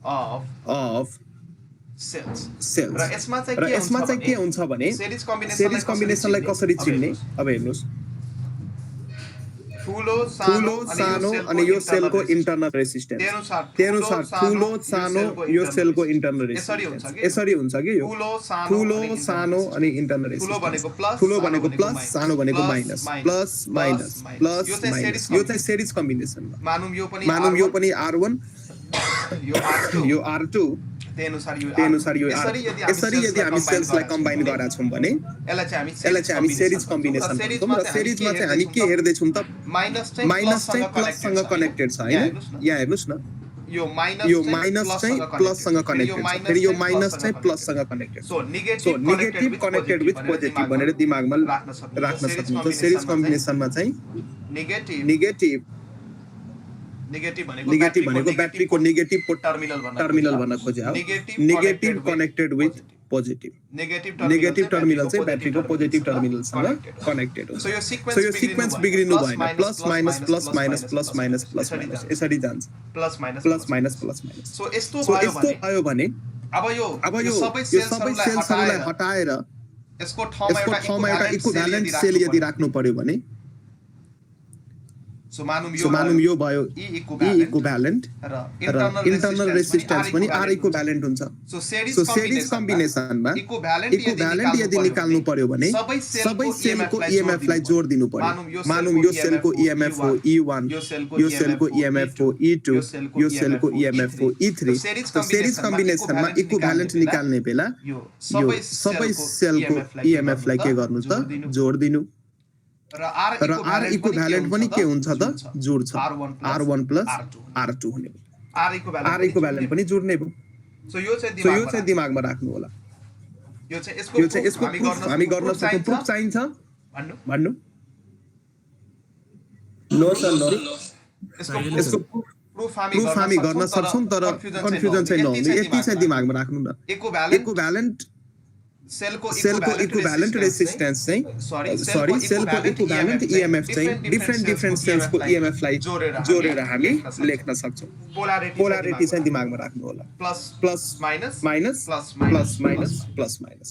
of cells. र यसमा चाहिँ के हुन्छ भने सिरिज कम्बिनेसनलाई कसरी चिन्ने? अब हेर्नुस्, ठुलो सानो अनि यो सेलको इन्टरनल रेसिस्टेन्स। त्यनुसार ठुलो सानो यो सेलको इन्टरनल रेसिस्टेन्स यसरी हुन्छ कि यो ठुलो सानो अनि इन्टरनल रेसिस्टेन्स। ठुलो भनेको प्लस, सानो भनेको minus, plus minus plus minus. यो चाहिँ सिरिज कम्बिनेसन। मानौँ यो पनि R1 यो R2। त्यसैनुसार यो यसरी यदि हामी सेल्सलाई कम्बाइन गरेका छौं भने यसलाई चाहिँ हामी सिरिज कम्बिनेसन भन्छौं। र सिरिजमा चाहिँ हामी के हेर्दै छौं त? माइनस चाहिँ प्लस सँग कनेक्टेड छ हैन? यहाँ हेर्नुस् न, यो माइनस चाहिँ प्लस सँग कनेक्टेड छ। फेरि यो माइनस चाहिँ प्लस सँग कनेक्टेड छ। So negative connected with positive भनेर दिमागमा राख्न सक्नुहुन्छ। सिरिज कम्बिनेसनमा चाहिँ नेगेटिभ भनेको ब्याट्रीको नेगेटिभ टर्मिनल भन्न खोज्या हो। Negative connected with positive. Negative terminal चाहिँ ब्याट्रीको पोजिटिभ टर्मिनलसँग कनेक्टेड हुन्छ। सो यो सिक्वेन्स बिग्रिनु भएन। Plus minus plus minus plus minus plus minus यसरी जान्छ। Plus minus plus minus. So यस्तो भयो भने अब यो सबै सेल्सहरुलाई हटाएर यसको ठाउँमा एउटा इक्विभ्यालेन्ट सेल यदि राख्नु पर्यो भने सो मानौँ यो भयो E E equivalent equivalent र र internal resistance पनि R equivalent हुन्छ सो सो series combination मा equivalent यदि निकाल्नु पर्यो भने सबै सेलको EMF लाई जोड दिनु पर्यो मानौँ यो सेलको EMF हो E1 यो सेलको EMF हो E2 यो सेलको EMF हो E3 त series combination मा equivalent निकाल्ने बेला यो यो सबै सेलको EMF लाई के गर्नु त जोड दिनु र R equivalent पनि के हुन्छ त जोड्छ R1 plus R2 हुने R equivalent पनि जोड्ने भयो सो यो चाहिँ दिमागमा राख्नु होला यो चाहिँ यसको हामी गर्न सक्छौं प्रुफ चाहिन्छ भन्नु नो सर नो यसको प्रुफ हामी गर्न सक्छौं तर कन्फ्युजन चाहिँ नहुने यति चाहिँ दिमागमा राख्नु न इक्विभ्यालेन्ट सेलको इक्विभ्यालेन्ट रेजिस्टेन्स चाहिँ सरी सेलको इक्विभ्यालेन्ट EMF चाहिँ डिफरेन्ट सेल्सको EMF लाई जोडेर हामी लेख्न सक्छौं पोलारिटी चाहिँ दिमागमा राख्नु होला प्लस माइनस प्लस माइनस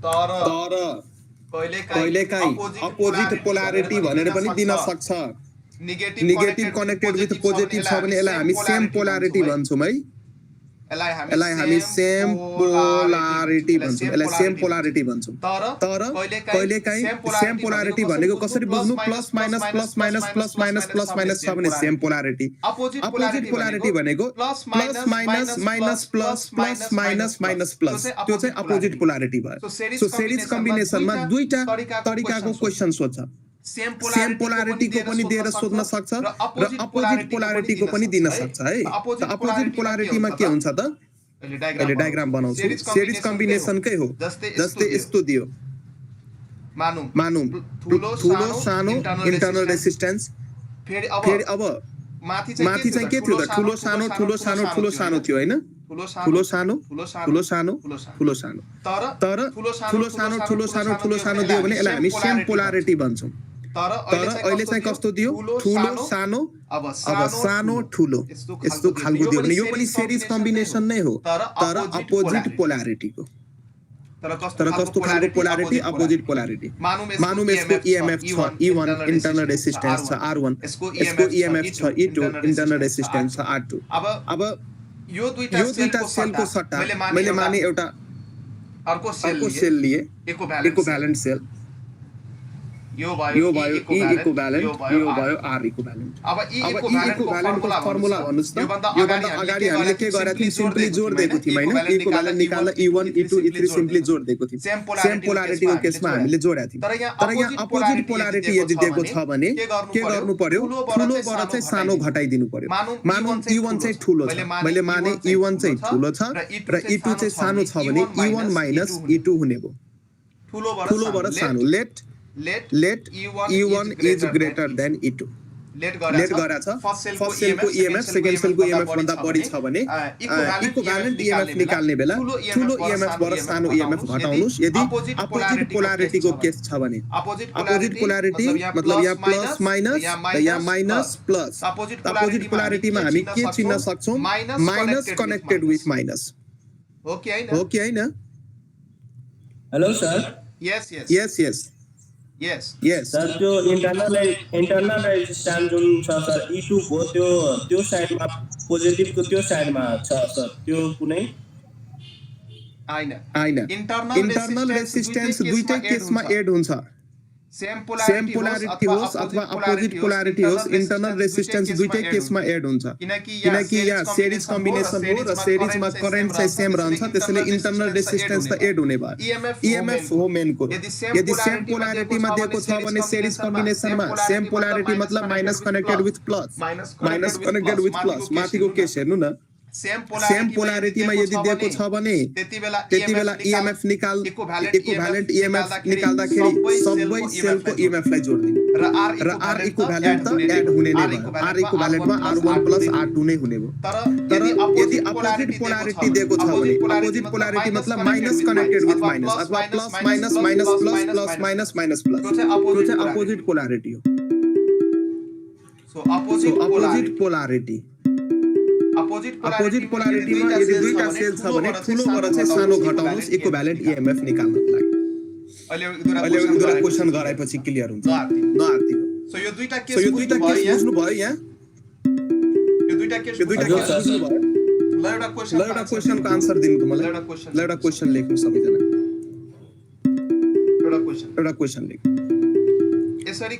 तर कहिलेकाहीँ अपोजिट पोलारिटी भनेर पनि दिन सक्छ नेगेटिभ कनेक्टेड विथ पोजिटिभ छ भने यसलाई हामी सेम पोलारिटी भन्छौं है यसलाई हामी सेम पोलारिटी भन्छौं तर कहिलेकाहीँ सेम पोलारिटी भनेको कसरी बुझ्नु प्लस माइनस छ भने सेम पोलारिटी अपोजिट पोलारिटी भनेको प्लस माइनस प्लस त्यो चाहिँ अपोजिट पोलारिटी भयो सो सिरिज कम्बिनेसनमा दुईटा तरिकाको क्वेशन सोध्छ सेम पोलारिटीको पनि दिएर सोध्न सक्छ र अपोजिट पोलारिटीको पनि दिन सक्छ है त अपोजिट पोलारिटीमा के हुन्छ त अहिले डायग्राम बनाउँछु सिरिज कम्बिनेसनकै हो जस्तै यस्तो दियो मानौँ ठुलो सानो इन्टर्नल रेजिस्टेन्स फेरि अब माथि चाहिँ के थियो त ठुलो सानो थियो हैन ठुलो सानो तर ठुलो सानो दियो भने यसलाई हामी सेम पोलारिटी भन्छौं तर अहिले चाहिँ कस्तो दियो ठुलो सानो अब सानो ठुलो यस्तो खालको दियो भने यो पनि सिरिज कम्बिनेसन नै हो तर अपोजिट पोलारिटीको तर कस्तो खालको पोलारिटी अपोजिट पोलारिटी मानौँ यसको EMF छ E1 इन्टर्नल रेजिस्टेन्स छ R1 यसको EMF छ E2 इन्टर्नल रेजिस्टेन्स छ R2 अब यो दुईटा सेलको सट्टा मैले माने एउटा अर्को सेल लिए इक्विभ्यालेन्ट सेल यो भयो E इक्विभ्यालेन्ट यो भयो R इक्विभ्यालेन्ट अब E इक्विभ्यालेन्ट को फर्मुला भन्नुस् त यो भन्दा अगाडि हामीले के गरेका थियौ सिम्पली जोड दिएको थियौ हैन E इक्विभ्यालेन्ट निकाल्दा E1 E2 E3 सिम्पली जोड दिएको थियौ सेम पोलारिटीको केसमा हामीले जोडेका थियौ तर यहाँ अपोजिट पोलारिटी यदि दिएको छ भने के गर्नु पर्यो ठुलोबाट चाहिँ सानो घटाइदिनु पर्यो मानौँ E1 चाहिँ ठुलो छ मैले माने E1 चाहिँ ठुलो छ र E2 चाहिँ सानो छ भने E1 माइनस E2 हुने भयो ठुलोबाट सानो let E1 is greater than E2 let गरा छ फर्स्ट सेलको EMF सेकेन्ड सेलको EMF भन्दा बढी छ भने इक्विभ्यालेन्ट EMF निकाल्ने बेला ठुलो EMF बाट सानो EMF घटाउनुस् यदि अपोजिट पोलारिटीको केस छ भने अपोजिट पोलारिटी मतलब यहाँ प्लस माइनस या माइनस प्लस अपोजिट पोलारिटीमा हामी के चिन्न सक्छौं माइनस कनेक्टेड विथ माइनस हो कि हैन हेलो सर यस सर जो इंटरनल रेजिस्टेंस जुन छ सर E2 को त्यो साइडमा पोजिटिभ को त्यो साइडमा छ सर त्यो कुनै हैन इन्टरनल रेजिस्टेन्स दुईटै केसमा एड हुन्छ सेम पोलारिटी होस् अथवा अपोजिट पोलारिटी होस् इंटरनल रेजिस्टेन्स दुईटै केसमा एड हुन्छ किनकि यहाँ सिरिज कम्बिनेसन हो र सिरिजमा करेन्ट चाहिँ सेम रहन्छ त्यसैले इंटरनल रेजिस्टेन्स त एड हुने भयो EMF हो मेन कुरो यदि सेम पोलारिटीमा दिएको छ भने सिरिज कम्बिनेसनमा सेम पोलारिटी मतलब minus connected with plus minus connected with plus माथिको केस हेर्नु न सेम पोलारिटीमा यदि दिएको छ भने त्यतिबेला EMF इक्विभ्यालेन्ट EMF निकाल्दाखेरि सबै सेलको EMF लाई जोड्दिनु र R इक्विभ्यालेन्ट त एड हुने नै भयो R इक्विभ्यालेन्टमा R1 प्लस R2 नै हुने भयो तर यदि अपोजिट पोलारिटी दिएको छ भने अपोजिट पोलारिटी मतलब माइनस कनेक्टेड विथ माइनस अथवा plus minus minus plus plus minus minus plus त्यो चाहिँ अपोजिट पोलारिटी हो सो अपोजिट पोलारिटी अपोजिट पोलारिटीमा यदि दुईटा सेल छ भने ठुलोबाट चाहिँ सानो घटाउनुस् इक्विभ्यालेन्ट इएमएफ निकाल्नको लागि। अहिले एक दुईटा क्वेशन गराएपछि क्लियर हुन्छ। नआर्ती सो यो दुईटा सो यो दुईटा केस बुझ्नु भयो यहाँ? यो दुईटा केस यो दुईटा केस बुझ्नु भयो? ल एउटा क्वेशन ल एउटा क्वेशनको आन्सर दिनु त मलाई। ल एउटा क्वेशन लेख्नु सबैजना। एउटा क्वेशन लेख्नु। यसरी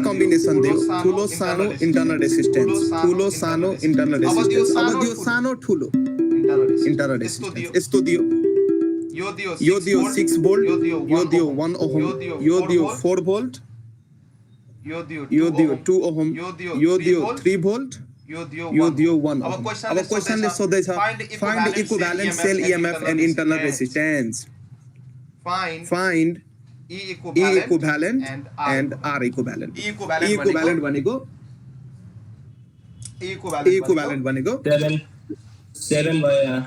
कम्बिनेसन दियो ठुलो सानो इन्टरनल रेसिस्टेन्स, ठुलो सानो इन्टरनल रेसिस्टेन्स। अब दियो सानो ठुलो इन्टरनल रेसिस्टेन्स। यस्तो दियो, यो दियो 6 भोल्ट, यो दियो 1 ओहम, यो दियो 4 भोल्ट, यो दियो 2 ओहम, यो दियो 3 भोल्ट, यो दियो 1 ओहम। अब क्वेशनले सोध्दैछ find equivalent cell EMF and internal resistance. Find E equivalent and R equivalent. E equivalent भनेको 7 भयो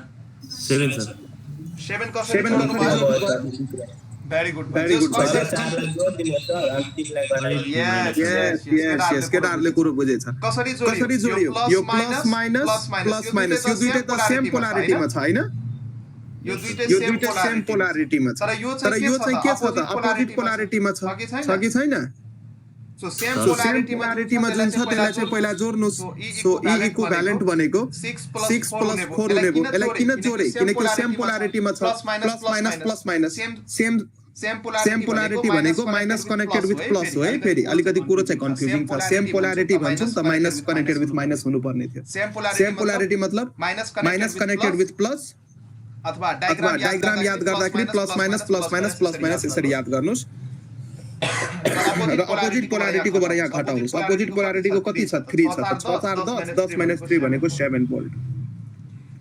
7 सर 7 कसरी 7 भेरी गुड यस केटाहरुले कुरो बुझेछ। कसरी जोडियो? यो प्लस माइनस यो दुईटै त सेम पोलारिटीमा छ हैन? यो दुईटै सेम पोलारिटीमा छ। तर यो चाहिँ के छ त अपोजिट पोलारिटीमा छ कि छैन? सो सेम पोलारिटीमा जुन छ त्यसलाई चाहिँ पहिला जोड्नुस्। सो E इक्विभ्यालेन्ट भनेको 6 + 4 हुने भयो। यसलाई किन जोडे? किनकि सेम पोलारिटीमा छ। प्लस माइनस सेम पोलारिटी भनेको माइनस कनेक्टेड विथ प्लस हो है। फेरि अलिकति कुरो चाहिँ कन्फ्युजिङ छ। सेम पोलारिटी भन्छौं त माइनस कनेक्टेड विथ माइनस हुनुपर्ने थियो। सेम पोलारिटी मतलब माइनस कनेक्टेड विथ प्लस अथवा डायग्राम याद गर्दाखेरि प्लस माइनस यसरी याद गर्नुस्। र अपोजिट पोलारिटीको बाट यहाँ घटाउनुस्। अपोजिट पोलारिटीको कति छ? 3 छ। 6 4 10 - 3 भनेको 7 भोल्ट।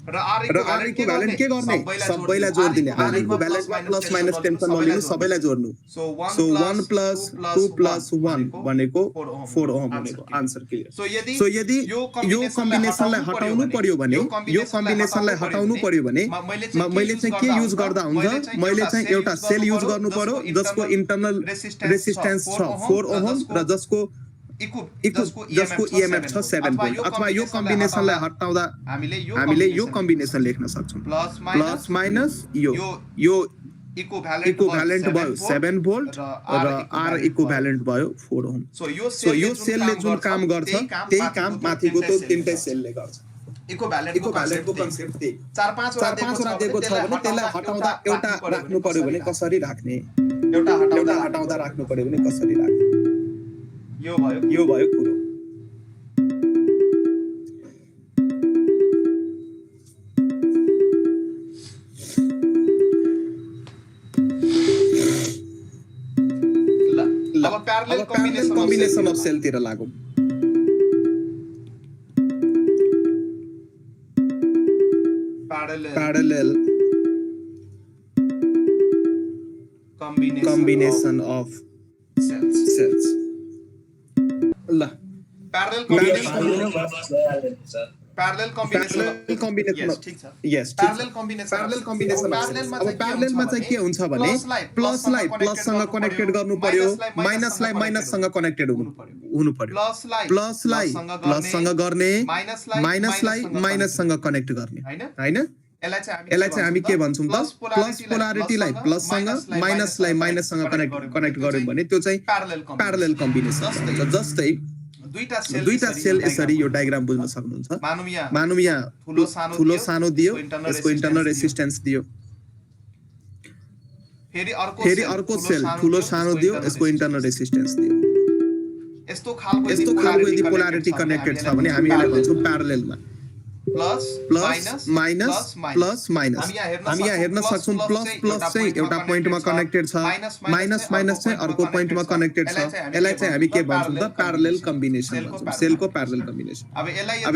र R इक्विभ्यालेन्ट के गर्ने? सबैलाई जोड दिने। R इक्विभ्यालेन्टमा प्लस माइनस टेन्सन नलिनु, सबैलाई जोड्नु। सो 1 + 2 + 1 भनेको 4 ओहम भनेको आन्सर क्लियर। सो यदि यो कम्बिनेसनलाई हटाउनु पर्यो भने मैले चाहिँ के युज गर्दा हुन्छ? मैले चाहिँ एउटा सेल युज गर्नु पर्यो जसको इन्टरनल रेसिस्टेन्स छ 4 ओहम र जसको इएमएफ छ 7 भोल्ट। अथवा यो कम्बिनेसनलाई हटाउँदा हामीले यो कम्बिनेसन लेख्न सक्छौं। प्लस माइनस यो इक्विभ्यालेन्ट भयो 7 भोल्ट र R इक्विभ्यालेन्ट भयो 4 ओहम। सो यो सेलले जुन काम गर्छ त्यही काम माथिको त्यो तीनटै सेलले गर्छ। इक्विभ्यालेन्टको कन्सेप्ट त्यही। 4-5 वटा दिएको छ भने त्यसलाई हटाउँदा एउटा राख्नु पर्यो भने कसरी राख्ने? एउटा हटाउँदा राख्नु पर्यो भने कसरी राख्ने? यो भयो कुरो। अब प्यारलल कम्बिनेसन अफ सेल तिर लागौं। Parallel combination of cells. ल प्यारलल कम्बिनेसन यस प्यारलल कम्बिनेसन अब प्यारललमा चाहिँ के हुन्छ भने प्लसलाई प्लससँग कनेक्टेड गर्नु पर्यो, माइनसलाई माइनससँग कनेक्टेड हुनु पर्यो, प्लसलाई प्लससँग गर्ने, माइनसलाई माइनससँग कनेक्ट गर्ने हैन? यसलाई चाहिँ हामी के भन्छौं त? प्लस पोलारिटीलाई प्लससँग माइनसलाई माइनससँग कनेक्ट गर्यो भने त्यो चाहिँ प्यारलल कम्बिनेसन हुन्छ। जस्तै दुईटा सेल यसरी यो डायग्राम बुझ्न सक्नुहुन्छ। मानौँ यहाँ ठुलो सानो दियो, यसको इन्टरनल रेसिस्टेन्स दियो। फेरि अर्को सेल ठुलो सानो दियो, यसको इन्टरनल रेसिस्टेन्स दियो। यस्तो खालको यदि पोलारिटी कनेक्टेड छ भने हामी यसलाई भन्छौँ प्यारललमा। प्लस माइनस प्लस माइनस हामी यहाँ हेर्न सक्छौं। प्लस चाहिँ एउटा पोइन्टमा कनेक्टेड छ, माइनस चाहिँ अर्को पोइन्टमा कनेक्टेड छ। यसलाई चाहिँ हामी के भन्छौं त? प्यारलल कम्बिनेसन भन्छौं, सेलको प्यारलल कम्बिनेसन। अब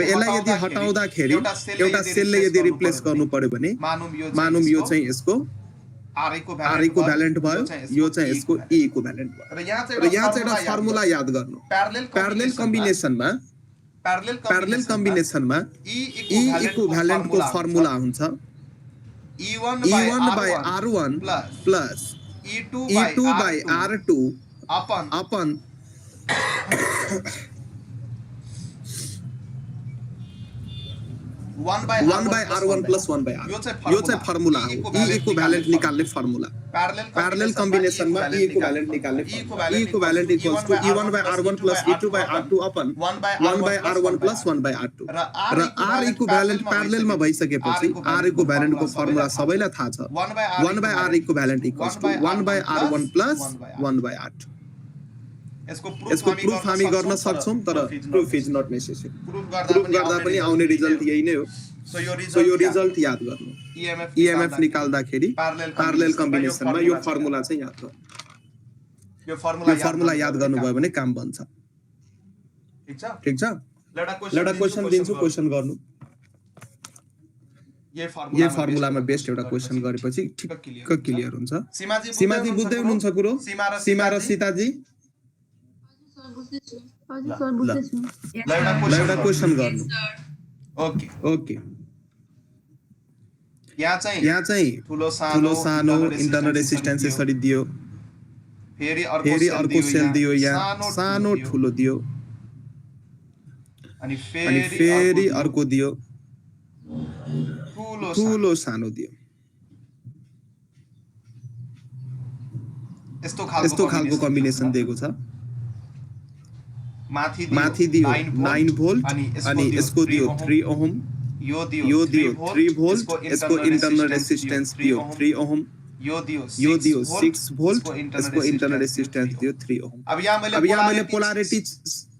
यसलाई यदि हटाउँदाखेरि एउटा सेलले यदि रिप्लेस गर्नु पर्यो भने मानौँ यो चाहिँ यसको R इक्विभ्यालेन्ट भयो, यो चाहिँ यसको E इक्विभ्यालेन्ट भयो। र यहाँ चाहिँ एउटा फर्मुला याद गर्नु। प्यारलल कम्बिनेसनमा E इक्विभ्यालेन्टको फर्मुला हुन्छ E1/R1 plus E2/R2 upon 1 by 1 by R1 plus 1 by R. यो यो चाहिँ फर्मुला हो E इक्विभ्यालेन्ट निकाल्ने फर्मुला प्यारलल कम्बिनेसनमा E इक्विभ्यालेन्ट निकाल्ने E equivalent equals to E1 by R1 plus E2 by R2 upon 1 by R1 plus 1 by R2 र R equivalent प्यारललमा भइसकेपछि R इक्विभ्यालेन्टको formula सबैलाई थाहा छ 1 by R equivalent equals to 1 by R1 plus 1 by R2 यसको proof हामी गर्न सक्छौं तर proof is not necessary proof गर्दा पनि आउने रिजल्ट यही नै हो सो यो रिजल्ट याद गर्नु EMF निकाल्दाखेरि प्यारलल कम्बिनेसनमा यो फर्मुला चाहिँ याद गर्नु यो फर्मुला याद गर्नुभयो भने काम बन्छ ठीक छ एउटा क्वेशन दिन्छु क्वेशन गर्नु यो फर्मुलामा बेस्ट एउटा क्वेशन गरेपछि ठिक्क क्लियर हुन्छ सीमाजी बुझ्दै हुनुहुन्छ कुरो सीमा र सीताजी हजुर सर बुझ्दैछु एउटा क्वेशन गर्नु ओके यहाँ चाहिँ ठुलो सानो इन्टरनल रेसिस्टेन्स यसरी दियो फेरि अर्को सेल दियो यहाँ सानो ठुलो दियो अनि फेरि अर्को दियो ठुलो सानो दियो यस्तो खालको कम्बिनेसन दिएको छ माथि दियो 9 भोल्ट अनि यसको दियो 3 ओहम यो दियो 3 भोल्ट यसको इन्टरनल रेसिस्टेन्स दियो 3 ओहम यो दियो 6 भोल्ट यसको इन्टरनल रेसिस्टेन्स दियो 3 ओहम अब यहाँ मैले पोलारिटी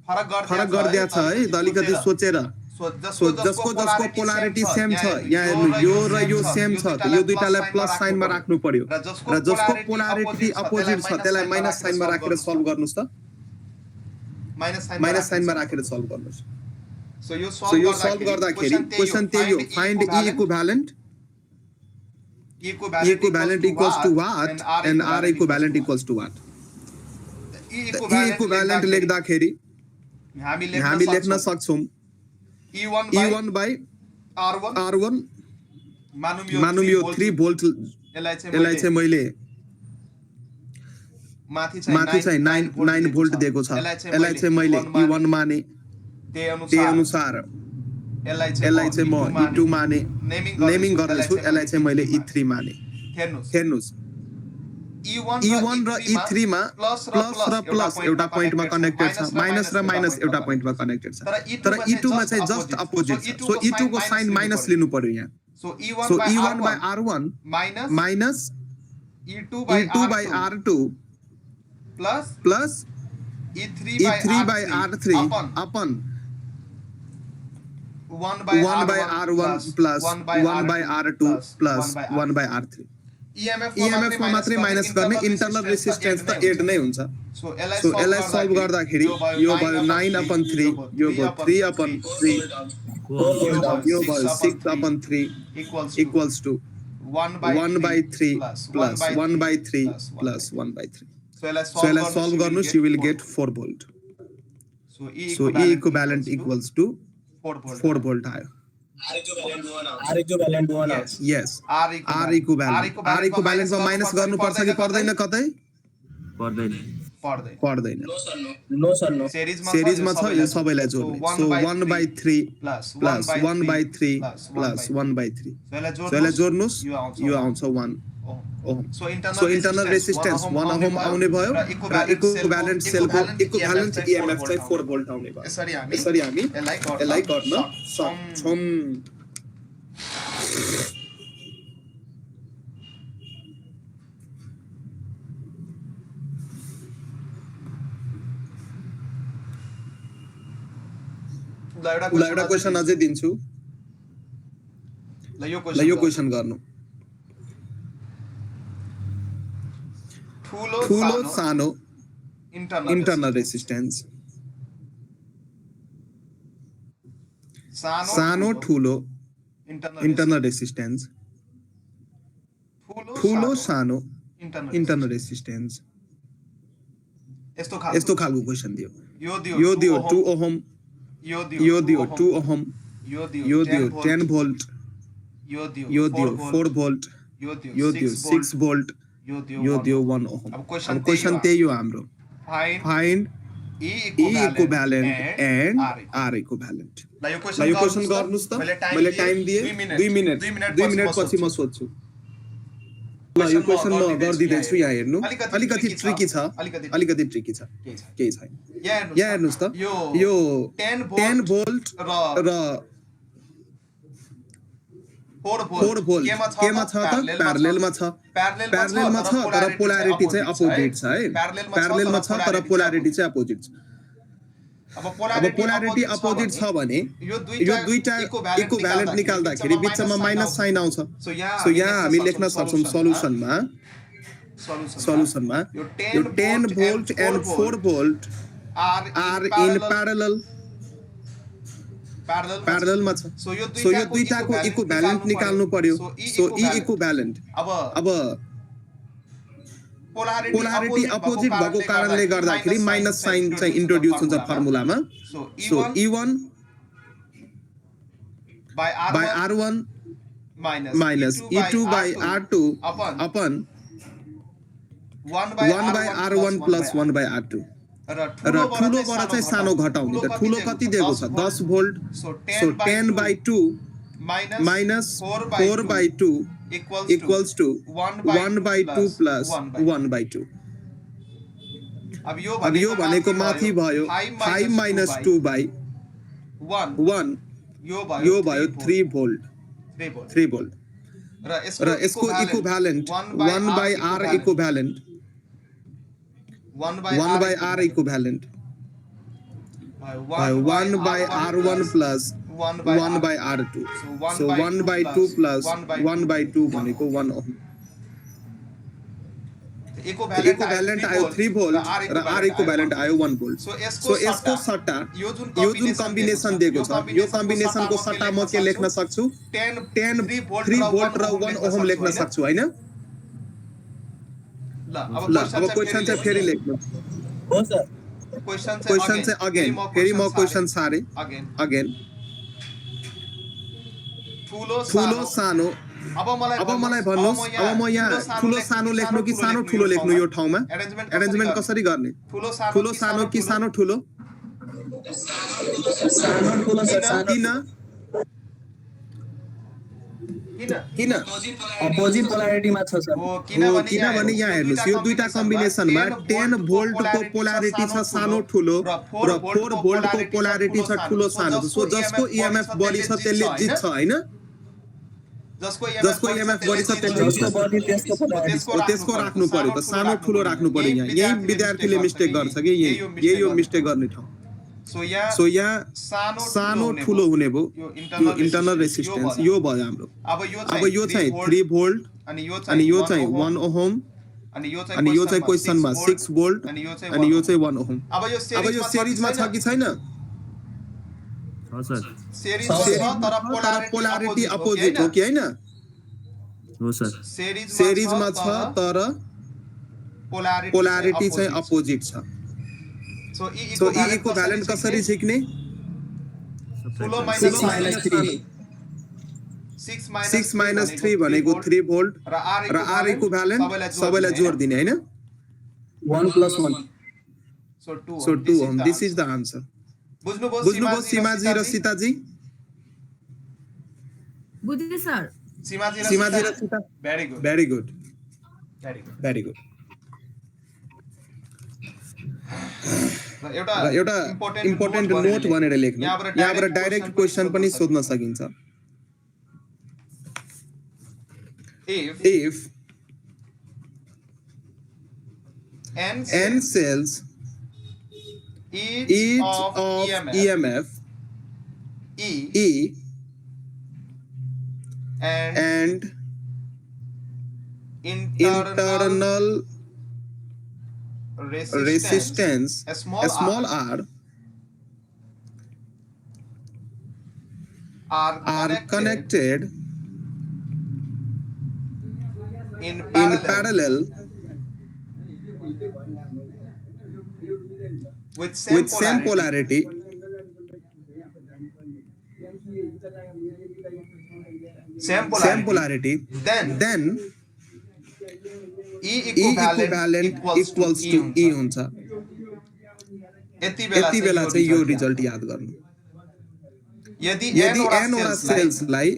फरक गरिदिया छ है अलिकति सोचेर जसको पोलारिटी सेम छ यहाँ हेर्नु यो र यो सेम छ यो दुईटालाई प्लस साइनमा राख्नु पर्यो र जसको पोलारिटी अपोजिट छ त्यसलाई माइनस साइनमा राखेर सल्भ गर्नुस् त माइनस साइनमा राखेर सल्भ गर्नुस् सो यो सल्भ गर्दाखेरि क्वेशन त्यही हो find E equivalent equals to what and R equivalent equals to what E equivalent लेख्दाखेरि हामी लेख्न सक्छौं E1 by R1 मानौँ यो 3 भोल्ट यसलाई चाहिँ मैले माथि चाहिँ 9 भोल्ट दिएको छ यसलाई चाहिँ मैले E1 माने त्यही अनुसार यसलाई चाहिँ म E2 माने नेमिङ गर्दैछु यसलाई चाहिँ मैले E3 माने हेर्नुस् E1 र E3 मा प्लस र प्लस एउटा पोइन्टमा कनेक्टेड छ माइनस र माइनस एउटा पोइन्टमा कनेक्टेड छ तर E2 मा चाहिँ जस्ट अपोजिट छ सो E2 को साइन माइनस लिनु पर्यो यहाँ so E1 by R1 minus E2 by R2 plus E3 by R3 upon 1 by R1 plus 1 by R2 plus 1 by R3 EMF मा मात्रै माइनस गर्ने इन्टरनल रेसिस्टेन्स त 8 नै हुन्छ सो यसलाई सल्भ गर्दाखेरि यो भयो 9 upon 3 यो भयो 3 upon 3 यो भयो 6 upon 3 equals to 1 by 3 plus 1 by 3 plus 1 by 3 so यसलाई सल्भ गर्नुस् you will get 4 volt so E equivalent equals to 4 volt आयो R equivalent 1 yes R equivalent मा माइनस गर्नु पर्छ कि पर्दैन कतै पर्दैन नो सर नो सिरिजमा छ यो सबैलाई जोड्ने so 1 by 3 plus 1 by 3 plus 1 by 3 so यसलाई जोड्नुस् यो आउँछ 1 ohm so internal resistance 1 ohm आउने भयो र इक्विभ्यालेन्ट सेलको इक्विभ्यालेन्ट EMF चाहिँ 4 भोल्ट आउने भयो यसरी हामी यसलाई गर्न सक्छौं ल एउटा क्वेशन अझै दिन्छु ल यो क्वेशन गर्नु ठुलो सानो इन्टरनल रेसिस्टेन्स सानो ठुलो इन्टरनल रेसिस्टेन्स ठुलो सानो इन्टरनल रेसिस्टेन्स यस्तो खालको क्वेशन दियो यो दियो 2 ओहम यो दियो 2 ओहम यो दियो 10 भोल्ट यो दियो 4 भोल्ट यो दियो 6 भोल्ट यो दियो 1 ओहम अब क्वेशन त्यही हो हाम्रो find E E equivalent and R equivalent. ल यो ल यो क्वेसन गर्नुस् त मैले टाइम दिए 2 मिनेट पछि म सोध्छु ल यो क्वेसन म गर्दिदै छु यहाँ हेर्नु अलिकति ट्रिकी छ केही छैन यहाँ हेर्नुस् त यो 10 भोल्ट र 4 भोल्ट केमा छ त प्यारलेलमा छ तर पोलारिटी चाहिँ अपोजिट छ है प्यारलेलमा छ तर पोलारिटी चाहिँ अपोजिट छ अब पोलारिटी अपोजिट छ भने यो दुईटा इक्विभ्यालेन्ट निकाल्दाखेरि बिचमा माइनस साइन आउँछ सो यहाँ हामी लेख्न सक्छौं सल्युसनमा यो 10 volt and 4 volt are in प्यारललमा छ सो यो दुईटाको इक्विभ्यालेन्ट निकाल्नु पर्यो सो ई इक्विभ्यालेन्ट अब पोलारिटी अपोजिट भएको कारणले गर्दाखेरि माइनस साइन चाहिँ इन्ट्रोड्युस हुन्छ फर्मुलामा so E1 by R1 minus E2 by R2 upon 1 by R1 plus 1 by R2 र ठुलोबाट चाहिँ सानो घटाउने त ठुलो कति दिएको छ 10 volt so 10 by 2 minus 4 by 2 equals to 1 by 2 plus 1 by 2 अब यो भनेको माथि भयो 5 minus 2 by 1 यो भयो 3 भोल्ट र यसको equivalent 1 by R equivalent 1 by R equivalent 1 by R1 plus 1 by R2 so 1 by 2 plus 1 by 2 भनेको 1 ओम इक्विभ्यालेन्ट आयो 3 भोल्ट र R इक्विभ्यालेन्ट आयो 1 भोल्ट सो यसको सट्टा यो जुन कम्बिनेसन दिएको छ यो कम्बिनेसनको सट्टा म के लेख्न सक्छु 10 3 भोल्ट र 1 ओम लेख्न सक्छु हैन ल अब क्वेशन चाहिँ फेरि लेख्नु हो सर क्वेशन चाहिँ अगेन फेरि म क्वेशन सारे अगेन ठुलो सानो अब मलाई भन्नुस् अब म यहाँ ठुलो सानो लेख्नु कि सानो ठुलो लेख्नु यो ठाउँमा अरेन्जमेन्ट कसरी गर्ने ठुलो सानो कि सानो ठुलो किन अपोजिट पोलारिटीमा छ सर किनभने यहाँ हेर्नुस् यो दुईटा कम्बिनेसनमा 10 भोल्टको पोलारिटी छ सानो ठुलो र 4 भोल्टको पोलारिटी छ ठुलो सानो सो जसको ईएमएफ बढी छ त्यसले जित्छ हैन जसको ईएमएफ बढी छ त्यसले त्यसको राख्नु पर्यो त सानो ठुलो राख्नु पर्यो यहाँ यही विद्यार्थीले मिस्टेक गर्छ कि यही यो मिस्टेक गर्ने ठाउँ सो यहाँ सानो ठुलो हुने भयो यो इन्टरनल रेसिस्टेन्स यो भयो हाम्रो अब यो चाहिँ 3 भोल्ट अनि यो चाहिँ 1 ओम अनि यो चाहिँ क्वेशनमा 6 भोल्ट अनि यो चाहिँ 1 ओम अब यो सिरिजमा छ कि छैन सिरिज तर पोलारिटी अपोजिट हो कि हैन हो सर सिरिजमा छ तर पोलारिटी चाहिँ अपोजिट छ सो ई इक्विभ्यालेन्ट कसरी सिक्ने 6 minus 3 भनेको 3 भोल्ट र R इक्विभ्यालेन्ट सबैलाई जोड दिने हैन 1 plus 1 सो 2 ओम दिस इज द आन्सर बुझ्नुभयो सीमाजी र सीताजी बुझे सर सीमाजी र Sita very good very good एउटा इम्पोर्टेन्ट नोट भनेर लेख्नु यहाँबाट डाइरेक्ट क्वेशन पनि सोध्न सकिन्छ if n cells each of EMF E and internal resistance small r are connected in parallel with same polarity then E equivalent equals to E हुन्छ यति बेला चाहिँ यो रिजल्ट याद गर्नु यदि यदि n n वटा सेल्सलाई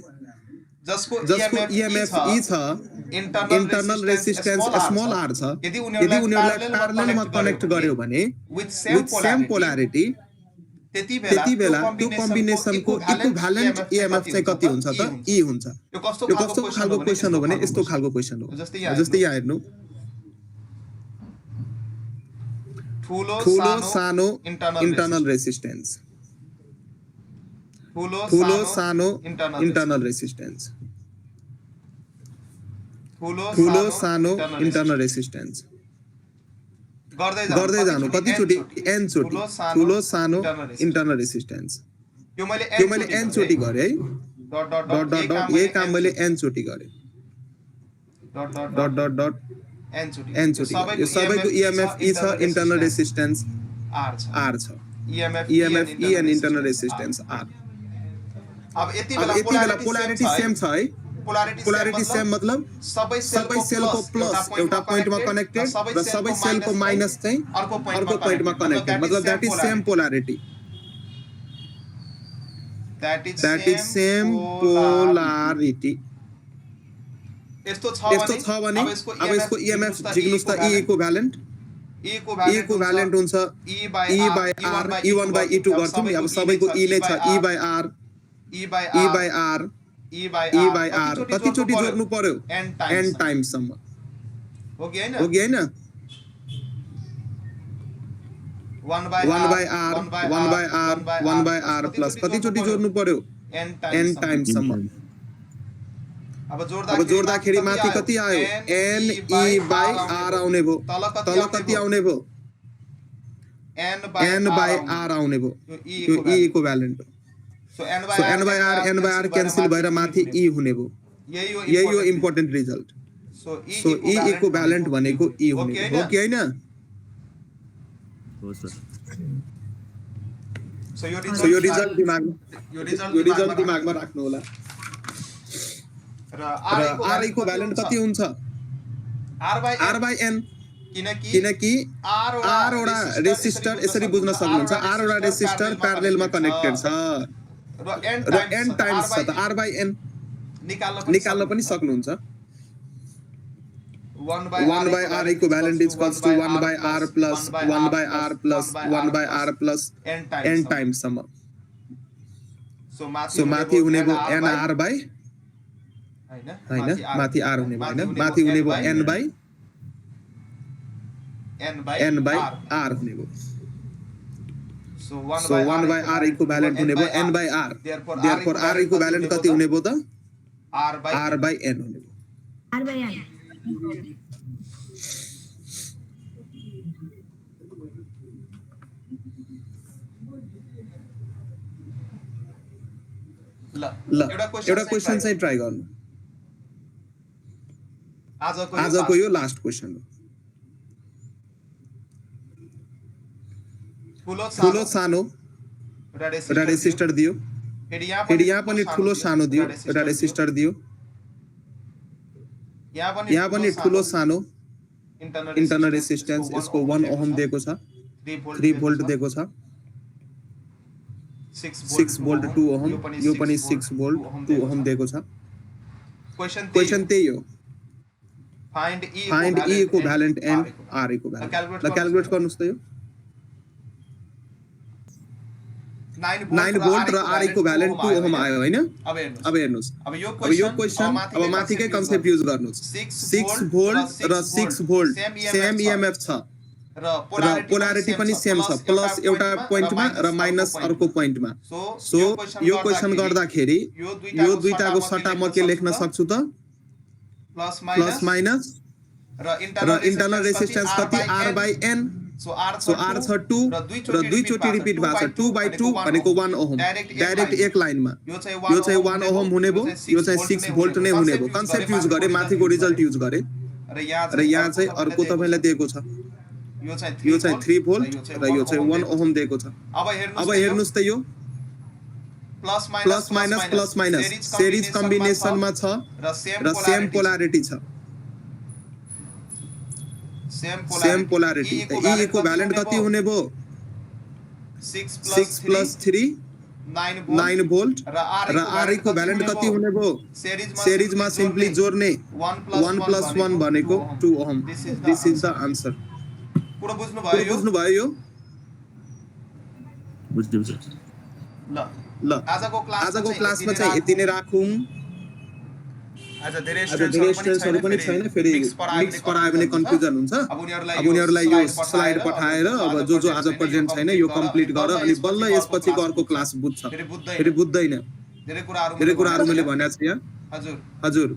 जसको जसको EMF EMF E छ इन्टरनल रेसिस्टेन्स स्मल r छ यदि यदि उनीहरुलाई उनीहरुलाई प्यारललमा कनेक्ट गर्यो भने विथ विथ सेम पोलारिटी त्यति त्यति बेला त्यो त्यो कम्बिनेसनको इक्विभ्यालेन्ट EMF चाहिँ कति हुन्छ त E हुन्छ यो कस्तो यो कस्तो खालको क्वेशन हो भने यस्तो खालको क्वेशन हो जस्तै यहाँ हेर्नु ठुलो सानो इन्टरनल रेसिस्टेन्स ठुलो सानो इन्टरनल रेसिस्टेन्स ठुलो सानो इन्टरनल रेसिस्टेन्स गर्दै जानु कतिचोटी n चोटी ठुलो सानो इन्टरनल रेसिस्टेन्स यो मैले n चोटी गरे है डट डट डट यही काम मैले n चोटी गरे डट डट डट n चोटी यो सबैको EMF E छ इन्टरनल रेसिस्टेन्स R छ EMF E and internal resistance R अब यति अब यति बेला पोलारिटी सेम छ है पोलारिटी पोलारिटी सेम मतलब सबै सेलको प्लस एउटा पोइन्टमा कनेक्टेड र सबै सेलको माइनस चाहिँ अर्को पोइन्टमा कनेक्टेड मतलब that is same polarity that is same polarity यस्तो छ भने अब यसको EMF जिग्नुस् त E इक्विभ्यालेन्ट इक्विभ्यालेन्ट हुन्छ E by R E1 by E2 गर्छौं नि अब सबैको E नै छ E by R E by R कति चोटी जोड्नु पर्यो n टाइम्स सम्म हो कि हैन 1 by R प्लस कति चोटी जोड्नु पर्यो n टाइम्स सम्म अब जोड्दाखेरि माथि कति आयो n E by R आउने भो तल कति आउने भो n by R आउने भो यो E equivalent so n by R cancel भएर माथि E हुने भो यही हो important result so E equivalent भनेको E हुने हो कि हैन हो सर सो यो रिजल्ट दिमागमा राख्नु होला र R इक्विभ्यालेन्ट कति हुन्छ R by N किनकि R वटा रेसिस्टर यसरी बुझ्न सक्नुहुन्छ R वटा रेसिस्टर प्यारललमा कनेक्टेड छ र n टाइम्स छ त R by N निकाल्न पनि सक्नुहुन्छ 1 by R equivalent is equals to 1 by R plus 1 by R plus 1 by R plus n times सम्म सो माथि हुने भो n R by हैन माथि R हुने भो हैन माथि हुने भो n by R हुने भो सो 1 by R equivalent हुने भो n by R therefore R equivalent कति हुने भो त R by n हुने भो R by N ल एउटा क्वेशन चाहिँ ट्राई गर्नु आजको यो लास्ट क्वेशन हो ठुलो सानो एउटा रेसिस्टर दियो फेरि यहाँ पनि ठुलो सानो दियो एउटा रेसिस्टर दियो यहाँ पनि ठुलो सानो इन्टरनल रेसिस्टेन्स यसको 1 ओहम दिएको छ 3 भोल्ट दिएको छ 6 भोल्ट 2 ओहम यो पनि 6 भोल्ट 2 ओहम दिएको छ क्वेशन त्यही हो find E equivalent and R equivalent ल क्याल्कुलेट गर्नुस् त यो 9 भोल्ट र R इक्विभ्यालेन्ट 2 ओहम आयो हैन अब हेर्नुस् अब यो क्वेशन अब माथिकै कन्सेप्ट युज गर्नुस् 6 भोल्ट र 6 भोल्ट सेम EMF छ र पोलारिटी पनि सेम छ प्लस एउटा पोइन्टमा र माइनस अर्को पोइन्टमा सो यो क्वेशन गर्दाखेरि यो दुईटाको सट्टा म के लेख्न सक्छु त प्लस माइनस र इन्टरनल रेसिस्टेन्स कति R by N so R छ 2 र दुई चोटी रिपिट भएको छ 2 by 2 भनेको 1 ओहम डाइरेक्ट एक लाइनमा यो चाहिँ 1 ओहम हुने भो यो चाहिँ 6 भोल्ट नै हुने भो कन्सेप्ट युज गरे माथिको रिजल्ट युज गरे र यहाँ चाहिँ अर्को तपाईलाई दिएको छ यो चाहिँ 3 भोल्ट र यो चाहिँ 1 ओहम दिएको छ अब हेर्नुस् त यो प्लस माइनस सिरिज कम्बिनेसनमा छ र सेम पोलारिटी छ सेम पोलारिटी E इक्विभ्यालेन्ट कति हुने भो 6 प्लस 3 9 9 भोल्ट र आर इक्विभ्यालेन्ट कति हुने भयो सिरिजमा सिम्पली जोड्ने 1 प्लस 1 भनेको 2 ohm this is the answer पुरो बुझ्नु पुरो भयो यो बुझ्नुभयो यो बुझ्दै ल ल आजको क्लासमा चाहिँ यति नै राखौँ आज धेरै स्टुडेन्ट्सहरु पनि छैन फेरि मिक्स पढायो भने कन्फ्युजन हुन्छ अब उनीहरुलाई यो स्लाइड पठाएर अब जो आज प्रेजेन्ट छैन यो कम्प्लिट गर अनि बल्ल यसपछिको अर्को क्लास बुझ्छ फेरि बुझ्दैन धेरै धेरै कुराहरु मैले भनेको छु यहाँ हजुर हजुर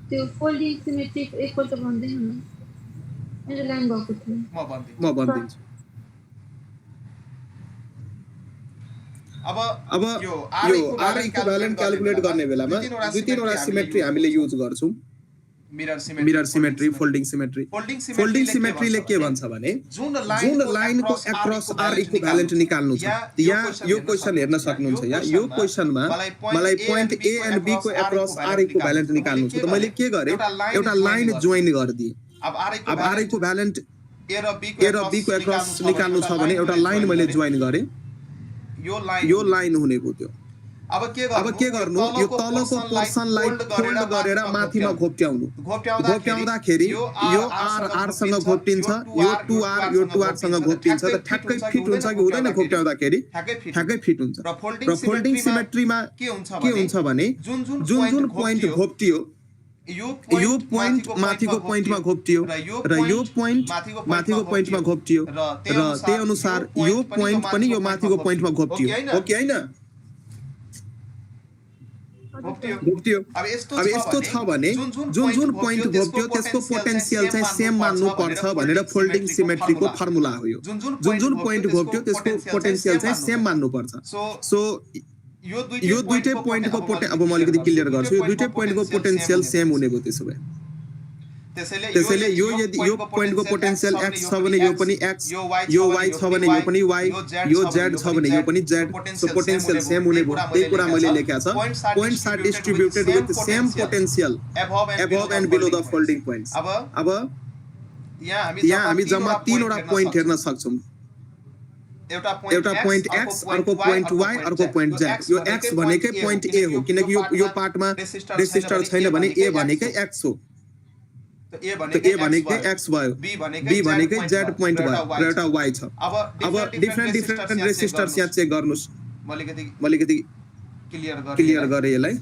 त्यो फोल्डिङ सिमेट्रिक एकपल्ट भन्दै हुनु मेरो लाइन भएको थियो म भनिदिन्छु अब यो आर इक्विभ्यालेन्ट क्याल्कुलेट गर्ने बेलामा दुई तीनवटा सिमेट्री हामीले युज गर्छौं मिरर सिमेट्री फोल्डिङ सिमेट्रीले के भन्छ भने जुन लाइनको एक्रस आर इक्विभ्यालेन्ट निकाल्नु छ यहाँ यो क्वेशन हेर्न सक्नुहुन्छ यहाँ यो क्वेशनमा मलाई पोइन्ट ए एन्ड बी को एक्रस आर इक्विभ्यालेन्ट निकाल्नु छ त मैले के गरे एउटा लाइन जोइन गर्दिए अब आर इक्विभ्यालेन्ट ए र बी को एक्रस निकाल्नु छ भने एउटा लाइन मैले जोइन गरे यो लाइन हुने भयो त्यो अब के गर्नु यो तलको पोर्सनलाई फोल्ड गरेर माथिमा घोप्ट्याउँदाखेरि यो आर सँग घोप्टिन्छ यो 2r सँग घोप्टिन्छ त ठ्याक्कै फिट हुन्छ कि हुँदैन घोप्ट्याउँदाखेरि ठ्याक्कै फिट हुन्छ र फोल्डिङ सिमेट्रीमा के हुन्छ भने जुन पोइन्ट घोप्टियो यो पोइन्ट माथिको पोइन्टमा घोप्टियो र यो पोइन्ट माथिको पोइन्टमा घोप्टियो र त्यही अनुसार यो पोइन्ट पनि यो माथिको पोइन्टमा घोप्टियो हो कि हैन घोप्टियो अब यस्तो छ भने जुन पोइन्ट घोप्टियो त्यसको पोटेन्शियल चाहिँ सेम मान्नु पर्छ भनेर फोल्डिङ सिमेट्रीको फर्मुला हो यो जुन पोइन्ट घोप्टियो त्यसको पोटेन्शियल चाहिँ सेम मान्नु पर्छ सो यो दुईटै पोइन्टको अब म अलिकति क्लियर गर्छु यो दुईटै पोइन्टको पोटेन्शियल सेम हुने भयो त्यसो भए त्यसैले यो यदि यो पोइन्टको पोटेन्शियल x छ भने यो पनि x यो y छ भने यो पनि y यो z छ भने यो पनि z सो पोटेन्शियल सेम हुने भयो त्यही कुरा मैले लेखेको छ points are distributed with same potential above and below the folding points अब यहाँ हामी जम्मा तीनवटा पोइन्ट हेर्न सक्छौं एउटा पोइन्ट x अर्को पोइन्ट y अर्को पोइन्ट z यो x भनेकै पोइन्ट a हो किनकि यो पार्टमा रेसिस्टर छैन भने a भनेकै x हो त a भनेकै x भयो b भनेकै z पोइन्ट भयो र एउटा y छ अब डिफरेन्ट रेसिस्टर्स यहाँ चेक गर्नुस् म अलिकति क्लियर गरे यसलाई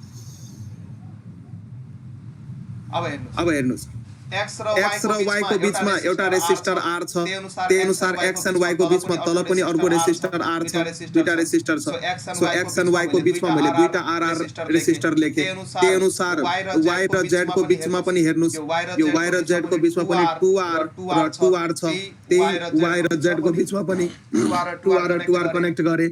अब हेर्नुस् x र y को बीचमा एउटा रेसिस्टर r छ त्यही अनुसार x एन्ड y को बीचमा तल पनि अर्को रेसिस्टर r छ दुईटा रेसिस्टर छ सो x एन्ड y को बीचमा मैले दुईटा r रेसिस्टर लेखे त्यही अनुसार y र z को बीचमा पनि हेर्नुस् यो y र z को बीचमा पनि 2r र 2r छ त्यही y र z को बीचमा पनि 2r र 2r कनेक्ट गरे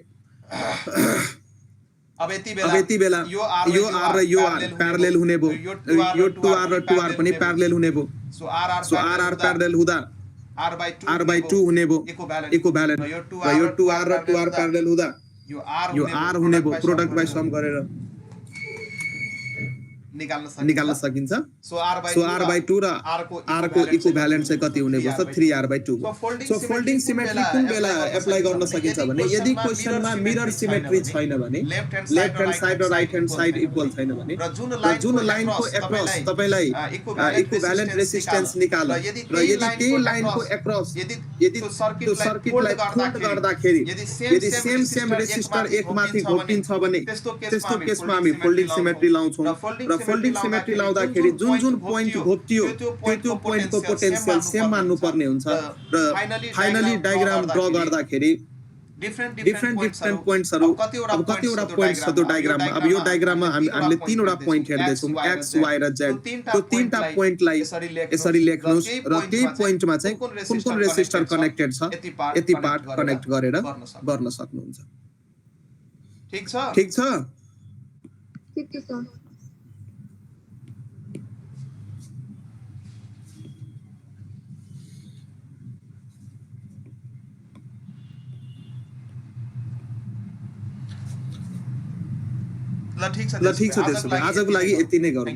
अब यति बेला यो r र यो r प्यारलल हुने भयो यो 2r र 2r पनि प्यारलल हुने भयो सो r प्यारलल हुँदा r/2 हुने भयो इक्विभ्यालेन्ट र यो 2r र 2r प्यारलल हुँदा यो r हुने भयो प्रोडक्ट बाइ सम गरेर निकाल्न सकिन्छ सो r/2 र r को इक्विभ्यालेन्ट चाहिँ कति हुने भयो 3r/2 सो फोल्डिङ सिमेट्री कुन बेला एप्लाई गर्न सकिन्छ भने यदि क्वेशनमा मिरर सिमेट्री छैन भने लेफ्ट ह्यान्ड साइड र राइट ह्यान्ड साइड इक्वल छैन भने र जुन लाइनको एक्रस तपाईलाई इक्विभ्यालेन्ट रेसिस्टेन्स निकाल र यदि त्यही लाइनको एक्रस यदि त्यो सर्किटलाई फोल्ड गर्दाखेरि यदि सेम रेसिस्टर एक माथि घोप्टिन्छ भने त्यस्तो केसमा हामी फोल्डिङ सिमेट्री लाउँछौं र फोल्डिङ सिमेट्री लाउँदाखेरि जुन पोइन्ट घोप्टियो त्यो पोइन्टको पोटेन्शियल सेम मान्नु पर्ने हुन्छ र फाइनली डायग्राम ड्रा गर्दाखेरि डिफरेन्ट पोइन्ट्सहरु अब कतिवटा पोइन्ट्स छ त्यो डायग्राममा अब यो डायग्राममा हामीले तीनवटा पोइन्ट हेर्दै छौं x y र z त्यो तीनटा पोइन्टलाई यसरी लेख्नुस् र त्यही पोइन्टमा चाहिँ कुन रेसिस्टर कनेक्टेड छ यति पार्ट कनेक्ट गरेर गर्न सक्नुहुन्छ ठीक छ सर ल ठीक छ त्यसो भए आजको लागि यति नै गरौँ